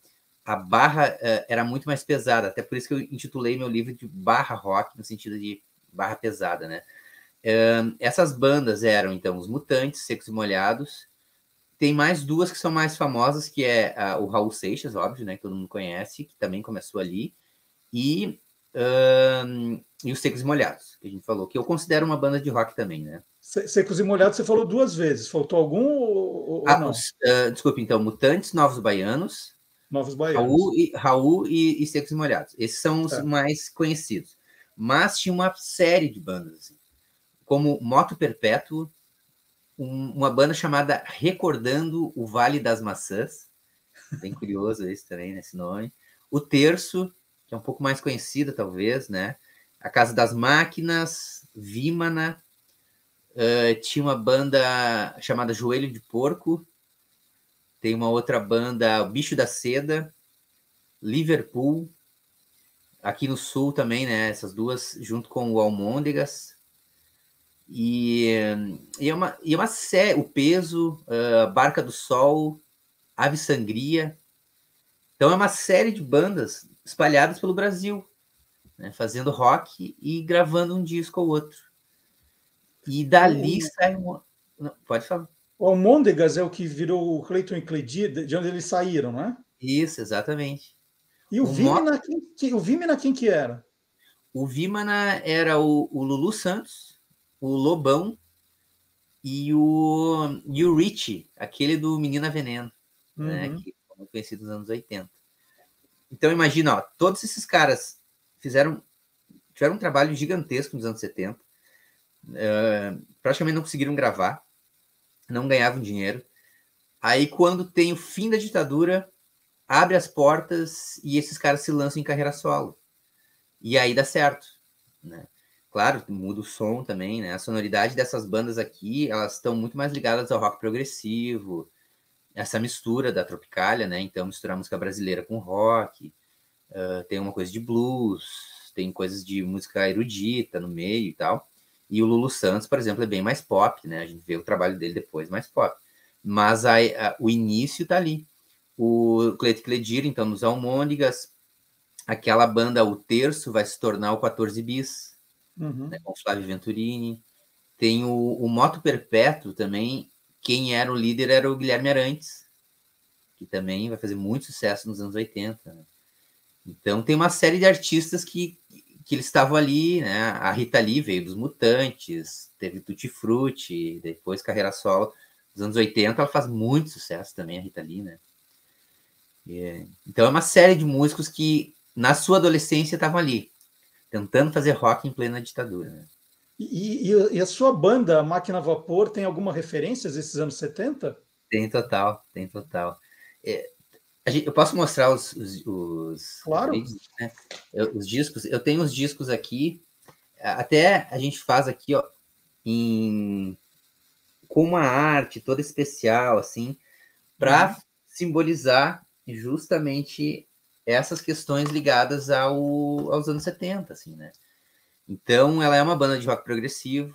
a barra era muito mais pesada, até por isso que eu intitulei meu livro de Barra Rock, no sentido de barra pesada, né? Essas bandas eram, então, os Mutantes, Secos e Molhados. Tem mais duas que são mais famosas, que é o Raul Seixas, óbvio, né? Que todo mundo conhece, que também começou ali. E os Secos e Molhados, que a gente falou, que eu considero uma banda de rock também, né? Secos e Molhados você falou 2 vezes. Faltou algum ou não? Desculpe, então, Mutantes, Novos Baianos, Novos Baianos. Raul e Secos e Molhados. Esses são os mais conhecidos. Mas tinha uma série de bandas, assim, como Moto Perpétuo, uma banda chamada Recordando o Vale das Maçãs, bem curioso esse também, nesse nome. O Terço, que é um pouco mais conhecida, talvez, né? A Casa das Máquinas, Vímana, tinha uma banda chamada Joelho de Porco, tem uma outra banda, o Bicho da Seda, Liverpool, aqui no Sul também, né? Essas duas, junto com o Almôndegas. E é uma série, o Peso, Barca do Sol, Ave Sangria. Então é uma série de bandas espalhadas pelo Brasil, né, fazendo rock e gravando um disco ou outro. E dali sai uma... Não, pode falar. O Almôndegas é o que virou o Cleiton e Cleidir, de onde eles saíram, não é? Isso, exatamente. E o Vímana, quem que era? O Vímana era o Lulu Santos, o Lobão e o Richie, aquele do Menina Veneno, né, que foi conhecido nos anos 80. Então imagina, ó, todos esses caras tiveram um trabalho gigantesco nos anos 70, praticamente não conseguiram gravar, não ganhavam dinheiro. Aí quando tem o fim da ditadura, abre as portas e esses caras se lançam em carreira solo. E aí dá certo, né? Claro, muda o som também, né? A sonoridade dessas bandas aqui, elas estão muito mais ligadas ao rock progressivo, essa mistura da Tropicália, né? Então, misturar música brasileira com rock, tem uma coisa de blues, tem coisas de música erudita no meio e tal. E o Lulu Santos, por exemplo, é bem mais pop, né? A gente vê o trabalho dele depois, mais pop. Mas o início tá ali. O Cleiton Cleidir, então, nos Almôndegas, aquela banda, o Terço, vai se tornar o 14 Bis, né, com o Flávio Venturini. Tem o Moto Perpétuo também, quem era o líder era o Guilherme Arantes, que também vai fazer muito sucesso nos anos 80. Né? Então tem uma série de artistas que eles estavam ali, né? A Rita Lee veio dos Mutantes, teve Tutti Frutti, depois carreira solo. Nos anos 80 ela faz muito sucesso também, a Rita Lee, né? Então é uma série de músicos que na sua adolescência estavam ali, tentando fazer rock em plena ditadura. Né? E a sua banda, Máquina a Vapor, tem alguma referência desses anos 70? Tem total, tem total. Eu posso mostrar os claro. vídeos, né? Os discos. Eu tenho os discos aqui. Até a gente faz aqui, ó, com uma arte toda especial, assim, para simbolizar justamente essas questões ligadas aos anos 70, assim, né? Então, ela é uma banda de rock progressivo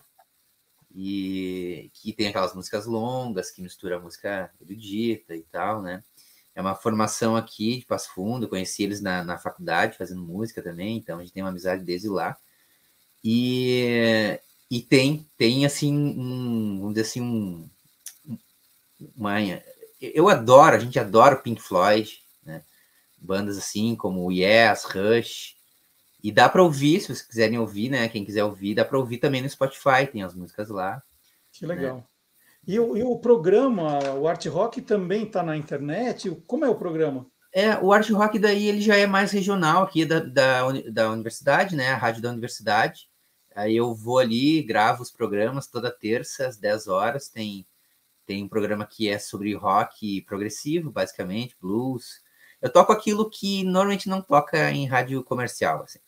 e que tem aquelas músicas longas, que mistura música erudita e tal, né? É uma formação aqui de Passo Fundo, eu conheci eles na faculdade, fazendo música também, então a gente tem uma amizade desde lá. E tem assim, vamos dizer assim, a gente adora o Pink Floyd, né? Bandas assim como o Yes, Rush, e dá para ouvir, se vocês quiserem ouvir, né? Quem quiser ouvir, dá para ouvir também no Spotify, tem as músicas lá. Que legal. Né? E o programa, o Art Rock, também está na internet? Como é o programa? O Art Rock daí ele já é mais regional aqui da universidade, né? A rádio da universidade. Aí eu vou ali, gravo os programas toda terça, às 10 horas. Tem um programa que é sobre rock progressivo, basicamente, blues. Eu toco aquilo que normalmente não toca em rádio comercial, assim.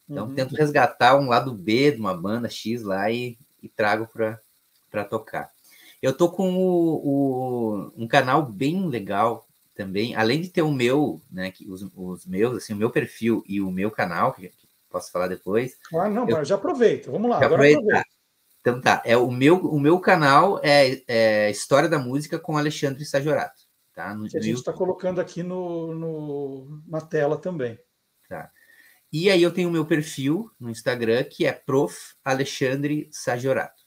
Então, tento resgatar um lado B de uma banda X lá e trago para tocar. Eu tô com um canal bem legal também, além de ter o meu, né, os meus, assim, o meu perfil e o meu canal, que posso falar depois. Já aproveita, vamos lá, agora aproveita. Então tá, o meu canal é História da Música com Alexandre Sajorato. Tá? Que a gente está colocando aqui na tela também. Tá. E aí eu tenho o meu perfil no Instagram, que é Prof. Alexandre Sagiorato.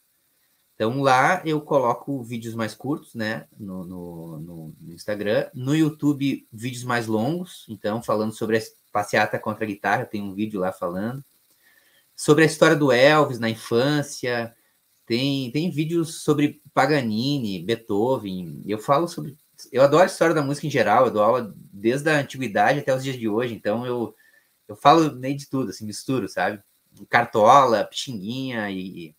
Então lá eu coloco vídeos mais curtos, né, no Instagram. No YouTube, vídeos mais longos, então falando sobre a passeata contra a guitarra, tem um vídeo lá falando. Sobre a história do Elvis na infância, tem vídeos sobre Paganini, Beethoven. Eu falo sobre... Eu adoro a história da música em geral, eu dou aula desde a antiguidade até os dias de hoje, então eu falo meio de tudo, assim, misturo, sabe? Cartola, Pixinguinha e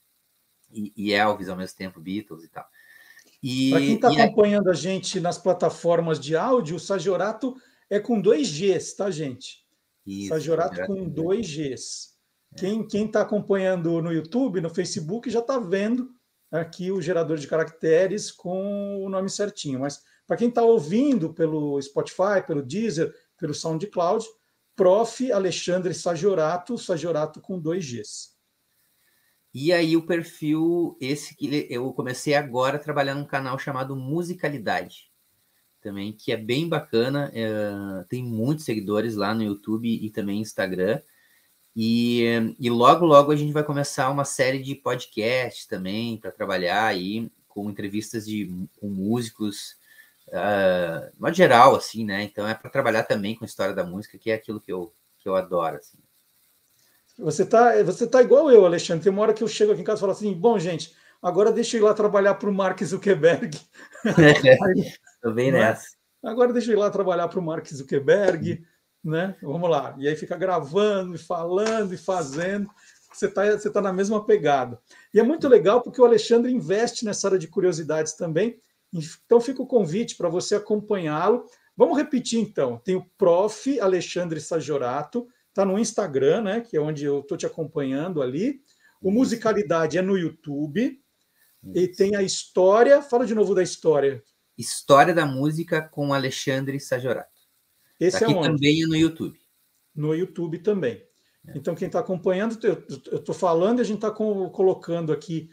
Elvis ao mesmo tempo, Beatles e tal. Para quem está acompanhando a gente nas plataformas de áudio, o Sagiorato é com 2 Gs, tá, gente? Isso, Sagiorato com 2 Gs. Quem está acompanhando no YouTube, no Facebook, já está vendo aqui o gerador de caracteres com o nome certinho. Mas para quem está ouvindo pelo Spotify, pelo Deezer, pelo SoundCloud, Prof. Alexandre Sagiorato, Sagiorato com 2 Gs. E aí o perfil, esse que eu comecei agora a trabalhar num canal chamado Musicalidade, também, que é bem bacana, tem muitos seguidores lá no YouTube e também no Instagram, e logo, logo a gente vai começar uma série de podcasts também, para trabalhar aí, com entrevistas com músicos, de modo geral, assim, né? Então é para trabalhar também com a história da música, que é aquilo que eu adoro, assim. Você tá igual eu, Alexandre. Tem uma hora que eu chego aqui em casa e falo assim, bom, gente, agora deixa eu ir lá trabalhar para o Mark Zuckerberg. Tô bem nessa. Agora deixa eu ir lá trabalhar para o Mark Zuckerberg, né? Vamos lá. E aí fica gravando, e falando, e fazendo. Você tá na mesma pegada. E é muito legal porque o Alexandre investe nessa área de curiosidades também. Então fica o convite para você acompanhá-lo. Vamos repetir, então. Tem o Prof. Alexandre Sagiorato, está no Instagram, né, que é onde eu estou te acompanhando ali. O Musicalidade é no YouTube. E tem a história. Fala de novo da história. História da música com Alexandre Sagiorato. Esse aqui é onde? Também é no YouTube. No YouTube também. Então, quem está acompanhando, eu estou falando e a gente está colocando aqui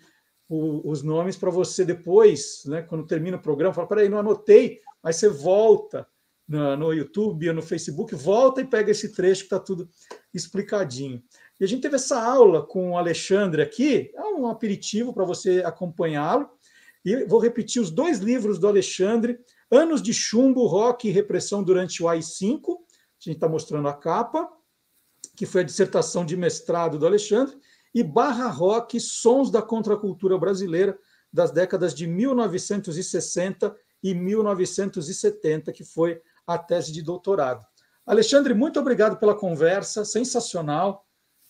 os nomes para você depois, né, quando termina o programa, fala, peraí, não anotei, aí você volta no YouTube ou no Facebook, volta e pega esse trecho que está tudo explicadinho. E a gente teve essa aula com o Alexandre aqui, é um aperitivo para você acompanhá-lo, e vou repetir os 2 livros do Alexandre, Anos de Chumbo, Rock e Repressão durante o AI-5, a gente está mostrando a capa, que foi a dissertação de mestrado do Alexandre, e Barra Rock, Sons da Contracultura Brasileira, das décadas de 1960 e 1970, que foi a tese de doutorado. Alexandre, muito obrigado pela conversa, sensacional.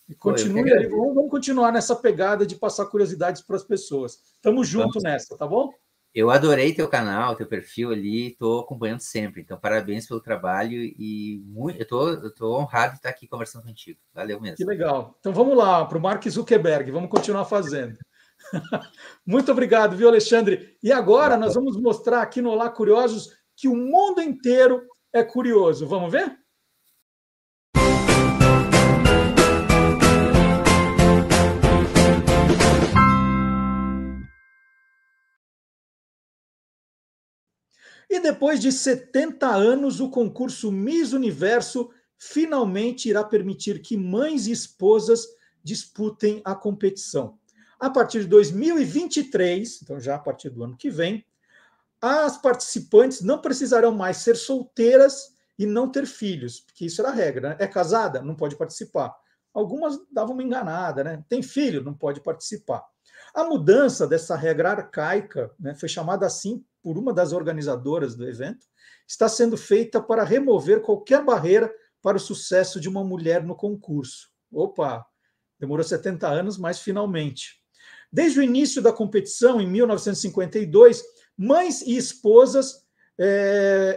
E continue ali, vamos continuar nessa pegada de passar curiosidades para as pessoas. Estamos juntos nessa, tá bom? Eu adorei teu canal, teu perfil ali, estou acompanhando sempre. Então, parabéns pelo trabalho e eu tô honrado de estar aqui conversando contigo. Valeu mesmo. Que legal. Então vamos lá, para o Mark Zuckerberg, vamos continuar fazendo. Muito obrigado, viu, Alexandre? E agora nós vamos mostrar aqui no Olá Curiosos que o mundo inteiro é curioso. Vamos ver? E depois de 70 anos, o concurso Miss Universo finalmente irá permitir que mães e esposas disputem a competição. A partir de 2023, então já a partir do ano que vem, as participantes não precisarão mais ser solteiras e não ter filhos, porque isso era a regra, né? É casada? Não pode participar. Algumas davam uma enganada, né? Tem filho? Não pode participar. A mudança dessa regra arcaica, né, foi chamada assim por uma das organizadoras do evento, está sendo feita para remover qualquer barreira para o sucesso de uma mulher no concurso. Opa, demorou 70 anos, mas finalmente. Desde o início da competição, em 1952, mães e esposas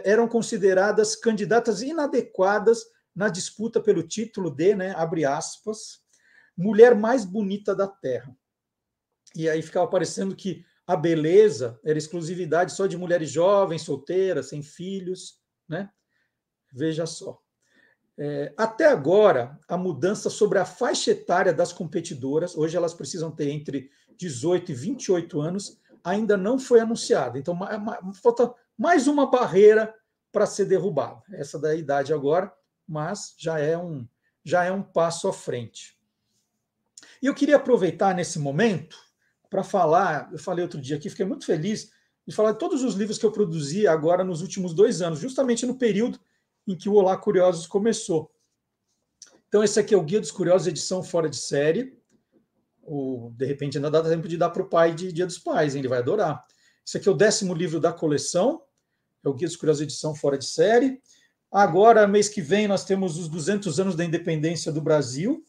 eram consideradas candidatas inadequadas na disputa pelo título de, né, abre aspas, mulher mais bonita da Terra. E aí ficava parecendo que a beleza era exclusividade só de mulheres jovens, solteiras, sem filhos, né? Veja só. Até agora, a mudança sobre a faixa etária das competidoras, hoje elas precisam ter entre 18 e 28 anos, ainda não foi anunciada. Então, falta mais uma barreira para ser derrubada. Essa da idade agora, mas já é já é um passo à frente. E eu queria aproveitar nesse momento para falar, eu falei outro dia aqui, fiquei muito feliz de falar de todos os livros que eu produzi agora nos últimos 2 anos, justamente no período em que o Olá Curiosos começou. Então, esse aqui é o Guia dos Curiosos, edição fora de série. De repente, ainda dá tempo de dar para o pai de Dia dos Pais, hein? Ele vai adorar. Esse aqui é o 10º livro da coleção, é o Guia dos Curiosos, edição fora de série. Agora, mês que vem, nós temos os 200 anos da independência do Brasil,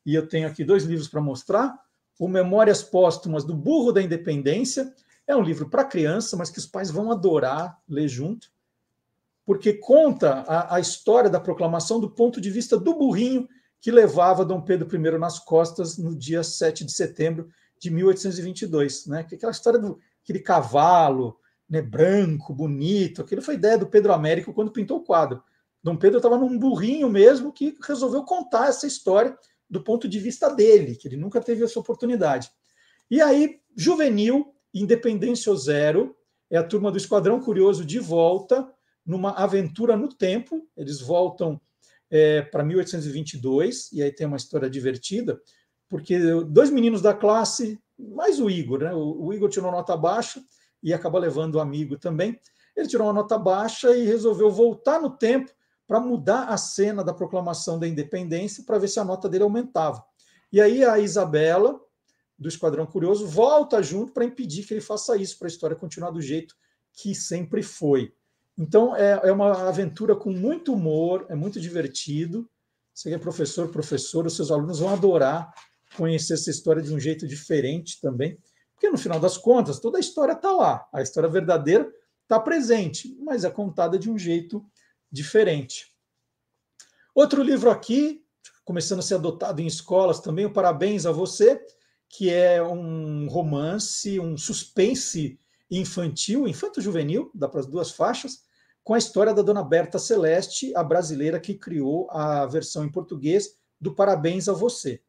e eu tenho aqui 2 livros para mostrar. O Memórias Póstumas do Burro da Independência, é um livro para criança, mas que os pais vão adorar ler junto, porque conta a história da proclamação do ponto de vista do burrinho que levava Dom Pedro I nas costas no dia 7 de setembro de 1822. Né? Aquela história daquele cavalo, né, branco, bonito, aquilo foi ideia do Pedro Américo quando pintou o quadro. Dom Pedro estava num burrinho mesmo que resolveu contar essa história do ponto de vista dele, que ele nunca teve essa oportunidade. E aí, Juvenil, Independência Zero, é a turma do Esquadrão Curioso de volta numa aventura no tempo. Eles voltam para 1822, e aí tem uma história divertida, porque 2 meninos da classe, mais o Igor, né? O Igor tirou nota baixa e acaba levando o amigo também. Ele tirou uma nota baixa e resolveu voltar no tempo para mudar a cena da proclamação da independência para ver se a nota dele aumentava. E aí a Isabela, do Esquadrão Curioso, volta junto para impedir que ele faça isso, para a história continuar do jeito que sempre foi. Então, é uma aventura com muito humor, é muito divertido. Você que é professor, os seus alunos vão adorar conhecer essa história de um jeito diferente também, porque no final das contas, toda a história está lá, a história verdadeira está presente, mas é contada de um jeito diferente. Outro livro aqui, começando a ser adotado em escolas também, o Parabéns a Você, que é um romance, um suspense infantil, infanto-juvenil, dá para as 2 faixas, com a história da Dona Berta Celeste, a brasileira que criou a versão em português do Parabéns a Você.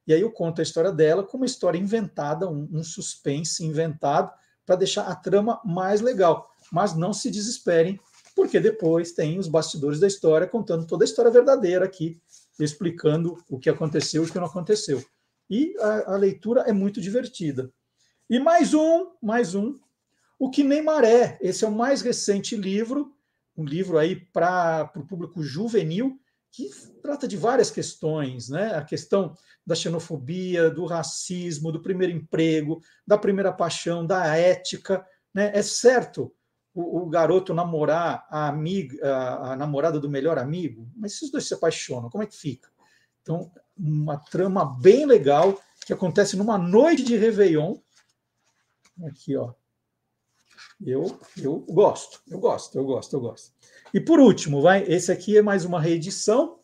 E aí eu conto a história dela como uma história inventada, um suspense inventado, para deixar a trama mais legal. Mas não se desesperem, porque depois tem os bastidores da história, contando toda a história verdadeira aqui, explicando o que aconteceu e o que não aconteceu. E a leitura é muito divertida. E mais um, O Que Nem Maré. Esse é o mais recente livro, um livro aí para o público juvenil, que trata de várias questões, né? A questão da xenofobia, do racismo, do primeiro emprego, da primeira paixão, da ética, né? É certo o garoto namorar a namorada do melhor amigo, mas se os dois se apaixonam, como é que fica? Então, uma trama bem legal que acontece numa noite de Réveillon. Aqui, ó. Eu gosto. E por último, esse aqui é mais uma reedição.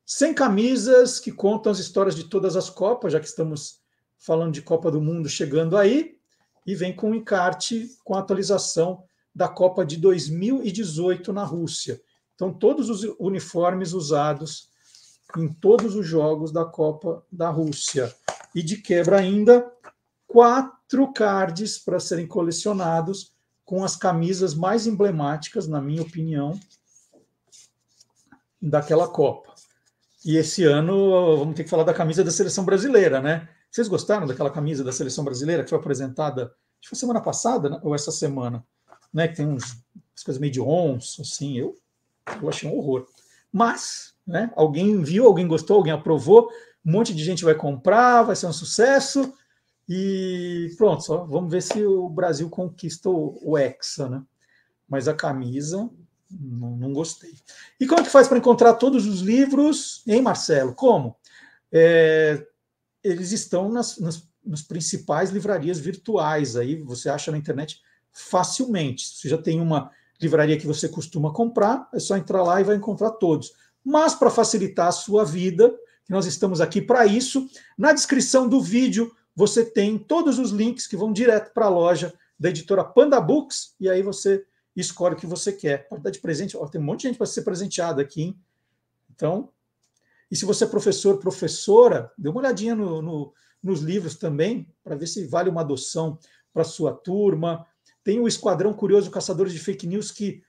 100 camisas que contam as histórias de todas as Copas, já que estamos falando de Copa do Mundo chegando aí, e vem com um encarte com a atualização da Copa de 2018 na Rússia. Então, todos os uniformes usados em todos os jogos da Copa da Rússia. E de quebra ainda, 4 cards para serem colecionados com as camisas mais emblemáticas, na minha opinião, daquela Copa. E esse ano vamos ter que falar da camisa da Seleção Brasileira, né? Vocês gostaram daquela camisa da Seleção Brasileira que foi apresentada, acho que foi semana passada, né? Ou essa semana, né? Que tem umas coisas meio de onça, assim, eu achei um horror. Mas, né? Alguém viu, alguém gostou, alguém aprovou, um monte de gente vai comprar, vai ser um sucesso. E pronto, só vamos ver se o Brasil conquista o Hexa, né? Mas a camisa, não gostei. E como é que faz para encontrar todos os livros, hein, Marcelo? Como? Eles estão nas principais livrarias virtuais, aí você acha na internet facilmente. Se você já tem uma livraria que você costuma comprar, é só entrar lá e vai encontrar todos. Mas para facilitar a sua vida, que nós estamos aqui para isso, na descrição do vídeo você tem todos os links que vão direto para a loja da editora Panda Books, e aí você escolhe o que você quer. Pode dar de presente, tem um monte de gente para ser presenteada aqui, hein? Então, e se você é professor, professora, dê uma olhadinha nos livros também, para ver se vale uma adoção para a sua turma. Tem o Esquadrão Curioso Caçadores de Fake News, que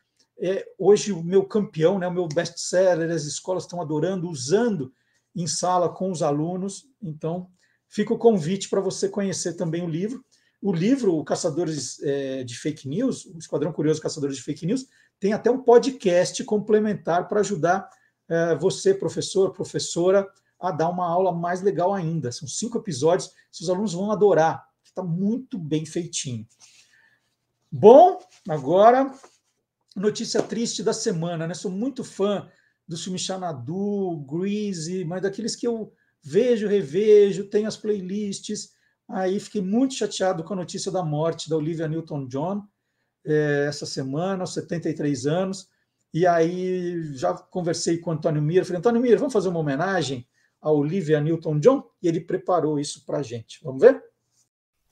hoje o meu campeão, né, o meu best-seller, as escolas estão adorando, usando em sala com os alunos. Então, fica o convite para você conhecer também o livro. O livro, o Caçadores de Fake News, o Esquadrão Curioso Caçadores de Fake News, tem até um podcast complementar para ajudar você, professor, professora, a dar uma aula mais legal ainda. São 5 episódios, seus alunos vão adorar. Está muito bem feitinho. Bom, agora, notícia triste da semana, né? Sou muito fã do filme Xanadu, Grease, mas daqueles que eu vejo, revejo, tenho as playlists. Aí fiquei muito chateado com a notícia da morte da Olivia Newton-John essa semana, aos 73 anos. E aí já conversei com o Antônio Mir, falei, Antônio Mir, vamos fazer uma homenagem a Olivia Newton-John? E ele preparou isso para a gente. Vamos ver?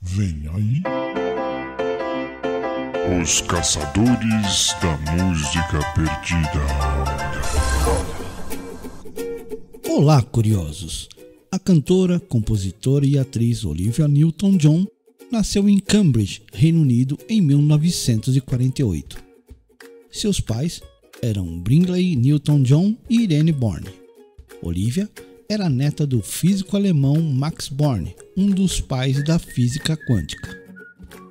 Vem aí os Caçadores da Música Perdida. Olá, curiosos! A cantora, compositora e atriz Olivia Newton-John nasceu em Cambridge, Reino Unido, em 1948. Seus pais eram Bringley Newton-John e Irene Born. Olivia era neta do físico alemão Max Born, um dos pais da física quântica.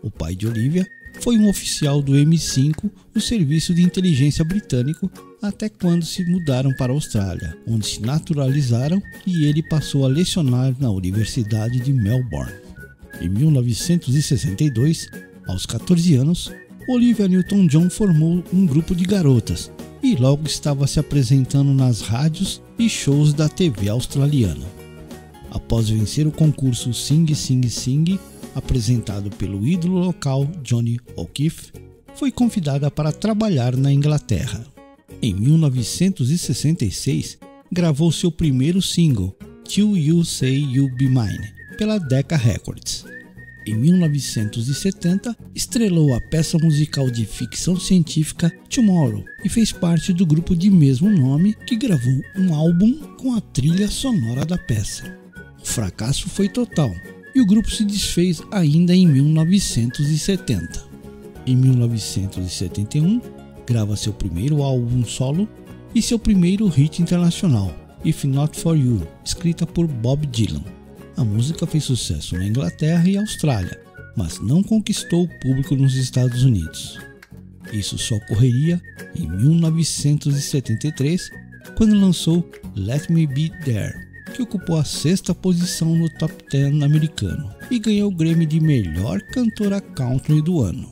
O pai de Olivia foi um oficial do MI5, o serviço de inteligência britânico, até quando se mudaram para a Austrália, onde se naturalizaram e ele passou a lecionar na Universidade de Melbourne. Em 1962, aos 14 anos, Olivia Newton-John formou um grupo de garotas e logo estava se apresentando nas rádios e shows da TV australiana. Após vencer o concurso Sing Sing Sing, apresentado pelo ídolo local Johnny O'Keefe, foi convidada para trabalhar na Inglaterra. Em 1966, gravou seu primeiro single, Till You Say You'll Be Mine, pela Decca Records. Em 1970, estrelou a peça musical de ficção científica Tomorrow e fez parte do grupo de mesmo nome que gravou um álbum com a trilha sonora da peça. O fracasso foi total e o grupo se desfez ainda em 1970. Em 1971, grava seu primeiro álbum solo e seu primeiro hit internacional, If Not For You, escrita por Bob Dylan. A música fez sucesso na Inglaterra e Austrália, mas não conquistou o público nos Estados Unidos. Isso só ocorreria em 1973, quando lançou Let Me Be There, que ocupou a 6ª posição no Top 10 americano e ganhou o Grammy de melhor cantora country do ano.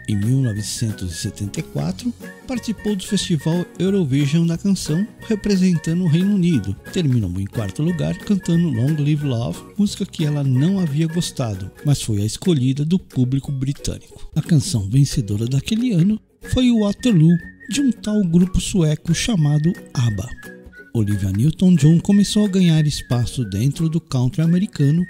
Em 1974, participou do Festival Eurovision da canção, representando o Reino Unido. Terminou em 4º lugar cantando Long Live Love, música que ela não havia gostado, mas foi a escolhida do público britânico. A canção vencedora daquele ano foi o Waterloo, de um tal grupo sueco chamado ABBA. Olivia Newton-John começou a ganhar espaço dentro do country americano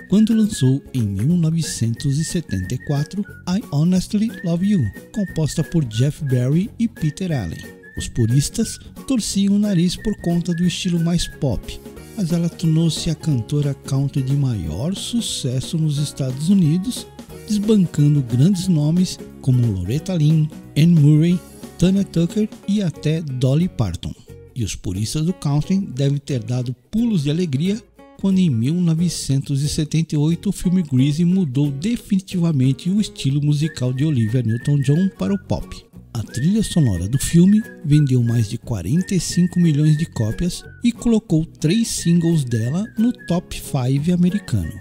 quando lançou em 1974 I Honestly Love You, composta por Jeff Barry e Peter Allen. Os puristas torciam o nariz por conta do estilo mais pop, mas ela tornou-se a cantora country de maior sucesso nos Estados Unidos, desbancando grandes nomes como Loretta Lynn, Anne Murray, Tanya Tucker e até Dolly Parton. E os puristas do country devem ter dado pulos de alegria quando em 1978 o filme Grease mudou definitivamente o estilo musical de Olivia Newton-John para o pop. A trilha sonora do filme vendeu mais de 45 milhões de cópias e colocou 3 singles dela no top 5 americano: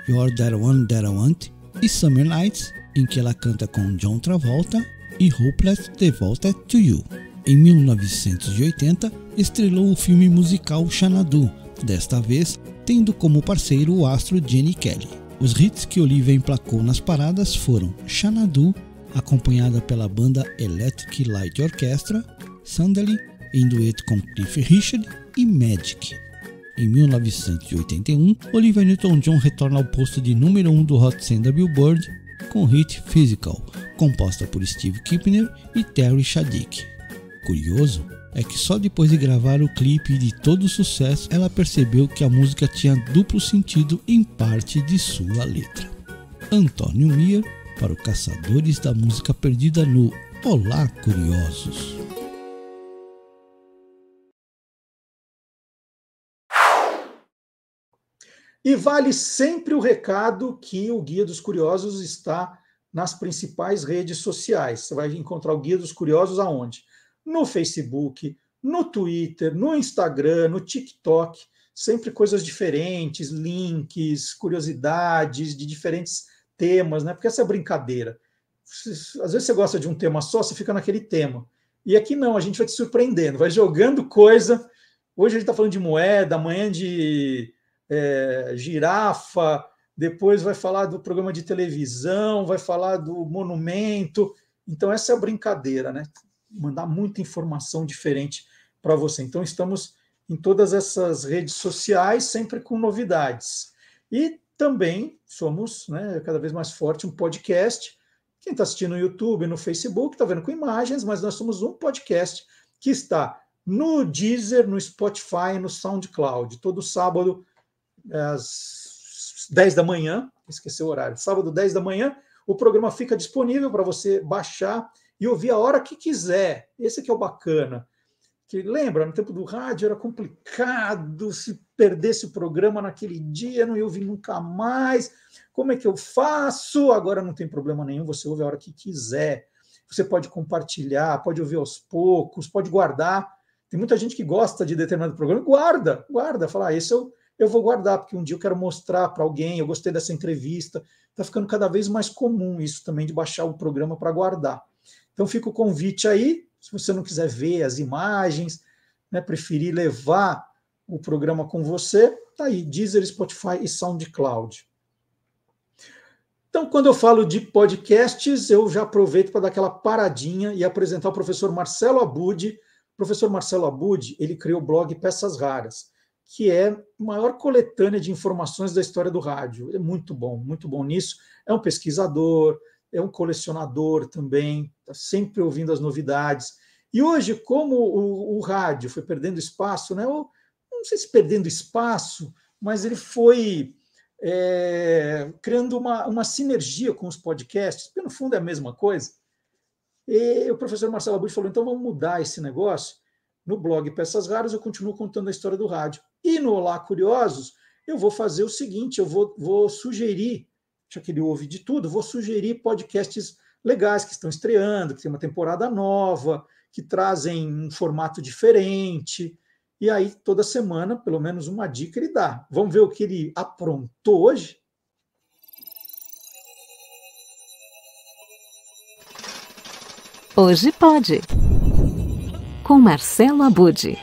You're That One That I Want e Summer Nights, em que ela canta com John Travolta, e Hopeless Devoted to You. Em 1980, estrelou o filme musical Xanadu, desta vez tendo como parceiro o astro Gene Kelly. Os hits que Olivia emplacou nas paradas foram Xanadu, acompanhada pela banda Electric Light Orchestra, Sandali, em dueto com Cliff Richard, e Magic. Em 1981, Olivia Newton-John retorna ao posto de número 1 do Hot 100 da Billboard com o hit Physical, composta por Steve Kipner e Terry Shaddick. Curioso é que só depois de gravar o clipe de todo o sucesso, ela percebeu que a música tinha duplo sentido em parte de sua letra. Antônio Mir, para o Caçadores da Música Perdida no Olá, curiosos! E vale sempre o recado que o Guia dos Curiosos está nas principais redes sociais. Você vai encontrar o Guia dos Curiosos aonde? No Facebook, no Twitter, no Instagram, no TikTok. Sempre coisas diferentes, links, curiosidades de diferentes temas, né? Porque essa é a brincadeira. Às vezes você gosta de um tema só, você fica naquele tema. E aqui não, a gente vai te surpreendendo, vai jogando coisa. Hoje a gente está falando de moeda, amanhã de girafa, depois vai falar do programa de televisão, vai falar do monumento. Então essa é a brincadeira, né? Mandar muita informação diferente para você. Então estamos em todas essas redes sociais, sempre com novidades. E também somos, né, cada vez mais forte, um podcast. Quem está assistindo no YouTube, no Facebook, está vendo com imagens, mas nós somos um podcast que está no Deezer, no Spotify, no SoundCloud. Todo sábado, às 10 da manhã, esqueci o horário, sábado, 10 da manhã, o programa fica disponível para você baixar e ouvir a hora que quiser. Esse que é o bacana. Que lembra, no tempo do rádio era complicado, se perdesse o programa naquele dia, não ia ouvir nunca mais. Como é que eu faço? Agora não tem problema nenhum, você ouve a hora que quiser. Você pode compartilhar, pode ouvir aos poucos, pode guardar. Tem muita gente que gosta de determinado programa, guarda, fala, esse eu vou guardar, porque um dia eu quero mostrar para alguém, eu gostei dessa entrevista. Está ficando cada vez mais comum isso também, de baixar o programa para guardar. Então fica o convite aí, se você não quiser ver as imagens, né, preferir levar o programa com você, tá aí, Deezer, Spotify e SoundCloud. Então, quando eu falo de podcasts, eu já aproveito para dar aquela paradinha e apresentar o professor Marcelo Abud. O professor Marcelo Abud, ele criou o blog Peças Raras, que é a maior coletânea de informações da história do rádio. Ele é muito bom nisso. É um pesquisador, é um colecionador também, está sempre ouvindo as novidades. E hoje, como o rádio foi perdendo espaço, né? Eu não sei se perdendo espaço, mas ele foi criando uma sinergia com os podcasts, porque no fundo é a mesma coisa. E o professor Marcelo Abud falou, então vamos mudar esse negócio. No blog Peças Raras eu continuo contando a história do rádio. E no Olá Curiosos eu vou fazer o seguinte, eu vou sugerir, já que ele ouve de tudo, vou sugerir podcasts legais que estão estreando, que tem uma temporada nova, que trazem um formato diferente. E aí, toda semana, pelo menos uma dica ele dá. Vamos ver o que ele aprontou hoje? Hoje pode. Com Marcelo Abud.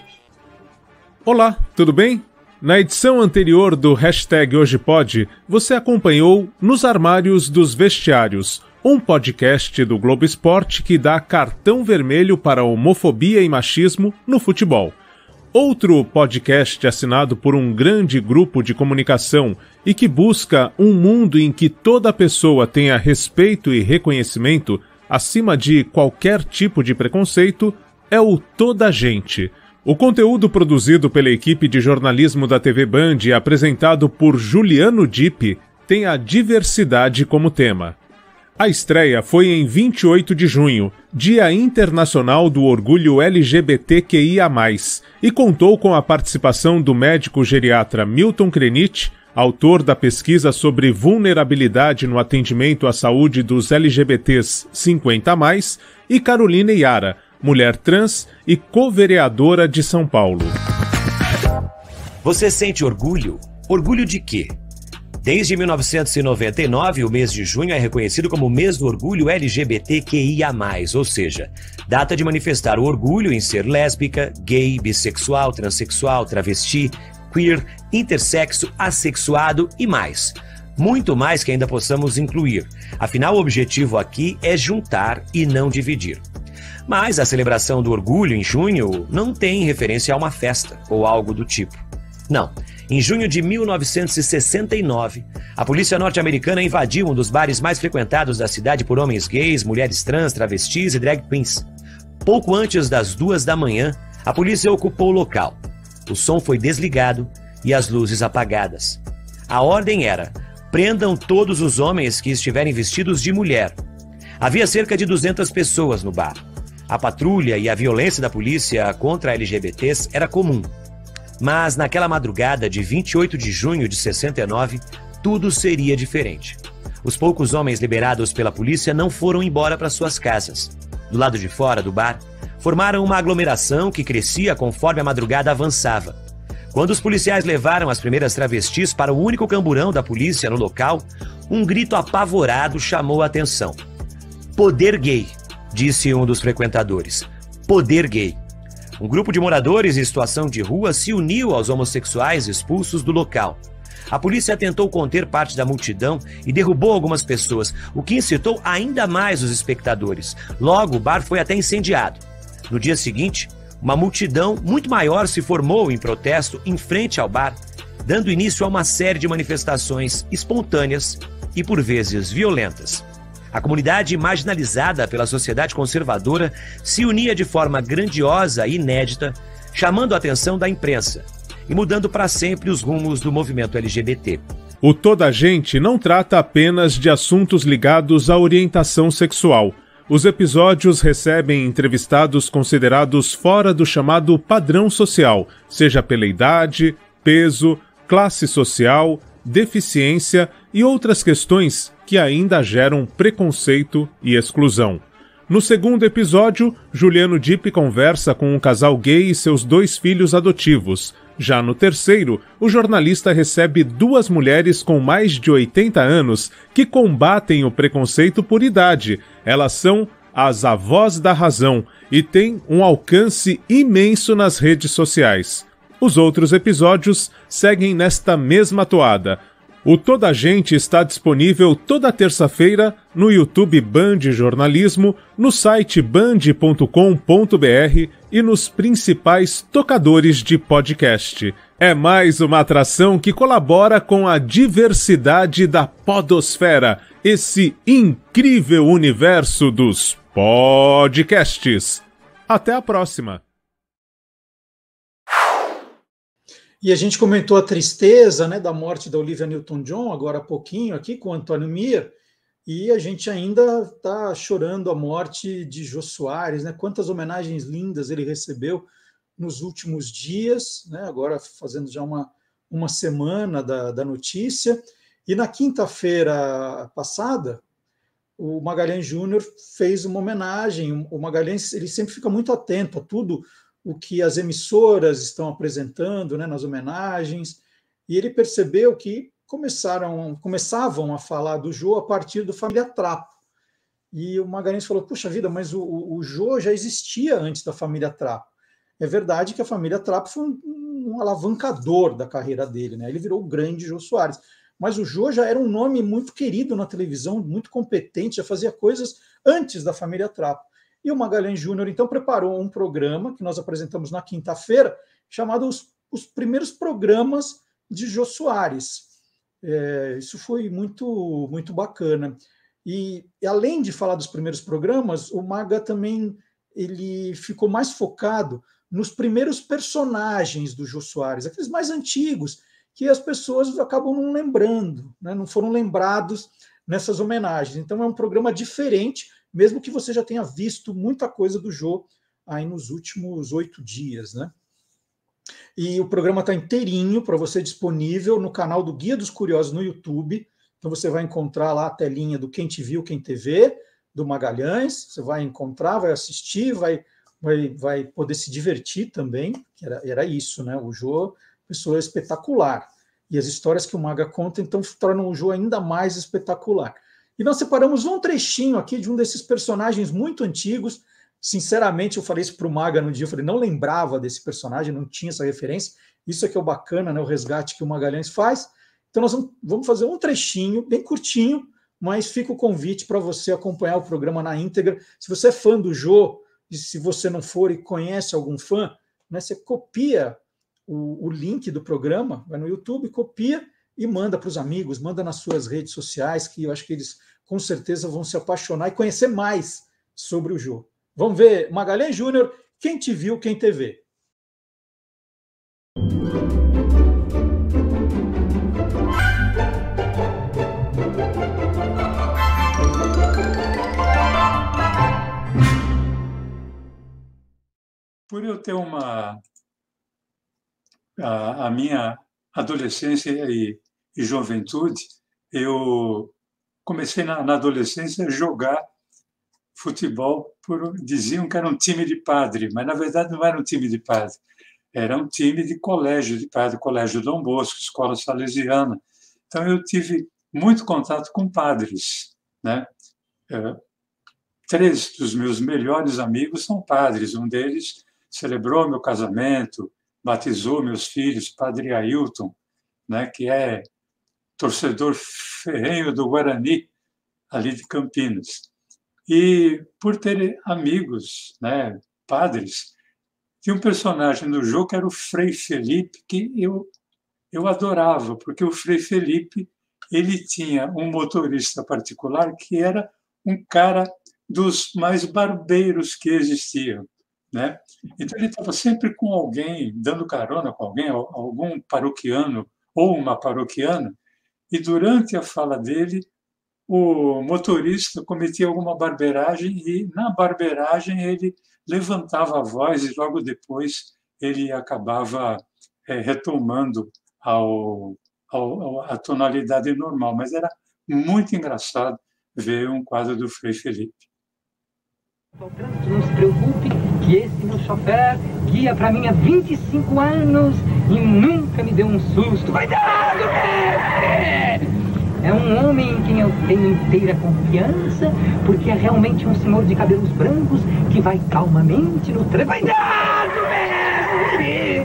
Olá, tudo bem? Na edição anterior do Hashtag Hoje Pode, você acompanhou Nos Armários dos Vestiários, um podcast do Globo Esporte que dá cartão vermelho para homofobia e machismo no futebol. Outro podcast assinado por um grande grupo de comunicação e que busca um mundo em que toda pessoa tenha respeito e reconhecimento acima de qualquer tipo de preconceito é o Toda Gente. O conteúdo produzido pela equipe de jornalismo da TV Band e apresentado por Juliano Dipp tem a diversidade como tema. A estreia foi em 28 de junho, Dia Internacional do Orgulho LGBTQIA+, e contou com a participação do médico geriatra Milton Krenich, autor da pesquisa sobre vulnerabilidade no atendimento à saúde dos LGBTs 50+, e Carolina Iara, mulher trans e co-vereadora de São Paulo. Você sente orgulho? Orgulho de quê? Desde 1999, o mês de junho é reconhecido como o mês do orgulho LGBTQIA+, ou seja, data de manifestar o orgulho em ser lésbica, gay, bissexual, transexual, travesti, queer, intersexo, assexuado e mais. Muito mais que ainda possamos incluir. Afinal, o objetivo aqui é juntar e não dividir. Mas a celebração do orgulho em junho não tem referência a uma festa ou algo do tipo. Não. Em junho de 1969, a polícia norte-americana invadiu um dos bares mais frequentados da cidade por homens gays, mulheres trans, travestis e drag queens. Pouco antes das 2 da manhã, a polícia ocupou o local. O som foi desligado e as luzes apagadas. A ordem era: prendam todos os homens que estiverem vestidos de mulher. Havia cerca de 200 pessoas no bar. A patrulha e a violência da polícia contra LGBTs era comum. Mas naquela madrugada de 28 de junho de 69, tudo seria diferente. Os poucos homens liberados pela polícia não foram embora para suas casas. Do lado de fora do bar, formaram uma aglomeração que crescia conforme a madrugada avançava. Quando os policiais levaram as primeiras travestis para o único camburão da polícia no local, um grito apavorado chamou a atenção. "Poder gay", disse um dos frequentadores. Poder gay. Um grupo de moradores em situação de rua se uniu aos homossexuais expulsos do local. A polícia tentou conter parte da multidão e derrubou algumas pessoas, o que incitou ainda mais os espectadores. Logo, o bar foi até incendiado. No dia seguinte, uma multidão muito maior se formou em protesto em frente ao bar, dando início a uma série de manifestações espontâneas e, por vezes, violentas. A comunidade marginalizada pela sociedade conservadora se unia de forma grandiosa e inédita, chamando a atenção da imprensa e mudando para sempre os rumos do movimento LGBT. O Toda a Gente não trata apenas de assuntos ligados à orientação sexual. Os episódios recebem entrevistados considerados fora do chamado padrão social, seja pela idade, peso, classe social, deficiência e outras questões que ainda geram preconceito e exclusão. No segundo episódio, Juliano Dipp conversa com um casal gay e seus 2 filhos adotivos. Já no terceiro, o jornalista recebe 2 mulheres com mais de 80 anos que combatem o preconceito por idade. Elas são as avós da razão e têm um alcance imenso nas redes sociais. Os outros episódios seguem nesta mesma toada. O Toda a Gente está disponível toda terça-feira no YouTube Band Jornalismo, no site band.com.br e nos principais tocadores de podcast. É mais uma atração que colabora com a diversidade da podosfera, esse incrível universo dos podcasts. Até a próxima! E a gente comentou a tristeza, né, da morte da Olivia Newton-John, agora há pouquinho aqui, com o Antônio Mir, e a gente ainda está chorando a morte de Jô Soares, né? Quantas homenagens lindas ele recebeu nos últimos dias, né? Agora fazendo já uma semana da notícia. E na quinta-feira passada, o Magalhães Júnior fez uma homenagem. O Magalhães, ele sempre fica muito atento a tudo o que as emissoras estão apresentando, né, nas homenagens, e ele percebeu que começavam a falar do Jô a partir do Família Trapo. E o Magalhães falou, puxa vida, mas o Jô já existia antes da Família Trapo. É verdade que a Família Trapo foi um alavancador da carreira dele, né? Ele virou o grande Jô Soares. Mas o Jô já era um nome muito querido na televisão, muito competente, já fazia coisas antes da Família Trapo. E o Magalhães Júnior, então, preparou um programa que nós apresentamos na quinta-feira, chamado Os Primeiros Programas de Jô Soares. Isso foi muito, muito bacana. E além de falar dos primeiros programas, o Maga também ele ficou mais focado nos primeiros personagens do Jô Soares, aqueles mais antigos, que as pessoas acabam não lembrando, né? Não foram lembrados nessas homenagens. Então é um programa diferente, mesmo que você já tenha visto muita coisa do Jô aí nos últimos 8 dias, né? E o programa está inteirinho para você disponível no canal do Guia dos Curiosos no YouTube. Então você vai encontrar lá a telinha do Quem Te Viu, Quem TV, do Magalhães. Você vai encontrar, vai assistir, vai poder se divertir também, que era isso, né? O Jô, pessoa espetacular. E as histórias que o Maga conta, então, tornam o Jô ainda mais espetacular. E nós separamos um trechinho aqui de um desses personagens muito antigos. Sinceramente, eu falei isso para o Maga no dia, eu falei, não lembrava desse personagem, não tinha essa referência. Isso é que é o bacana, né? O resgate que o Magalhães faz. Então nós vamos fazer um trechinho, bem curtinho, mas fica o convite para você acompanhar o programa na íntegra. Se você é fã do Jô, e se você não for e conhece algum fã, né, você copia o link do programa, vai no YouTube, copia e manda para os amigos, manda nas suas redes sociais, que eu acho que eles com certeza vão se apaixonar e conhecer mais sobre o Jô. Vamos ver Magalhães Júnior, Quem Te Viu, Quem TV. por eu ter a minha adolescência e juventude, eu comecei na adolescência a jogar futebol, diziam que era um time de padre, mas na verdade não era um time de padre, era um time de colégio de padre, Colégio Dom Bosco, escola salesiana. Então eu tive muito contato com padres, né? 3 dos meus melhores amigos são padres, um deles celebrou meu casamento, batizou meus filhos, Padre Ailton, né, que é torcedor ferrenho do Guarani, ali de Campinas. E por ter amigos, né, padres, tinha um personagem no jogo que era o Frei Felipe, que eu adorava, porque o Frei Felipe ele tinha um motorista particular que era um cara dos mais barbeiros que existiam, né? Então ele estava sempre com alguém, dando carona com alguém, algum paroquiano ou uma paroquiana, e durante a fala dele, o motorista cometia alguma barbeiragem e na barbeiragem ele levantava a voz e logo depois ele acabava retomando a tonalidade normal, mas era muito engraçado ver um quadro do Frei Felipe. Não se preocupe que esse meu chofer guia para mim há 25 anos e nunca me deu um susto. Cuidado, mestre! É um homem em quem eu tenho inteira confiança, porque é realmente um senhor de cabelos brancos que vai calmamente no trem. Cuidado, mestre!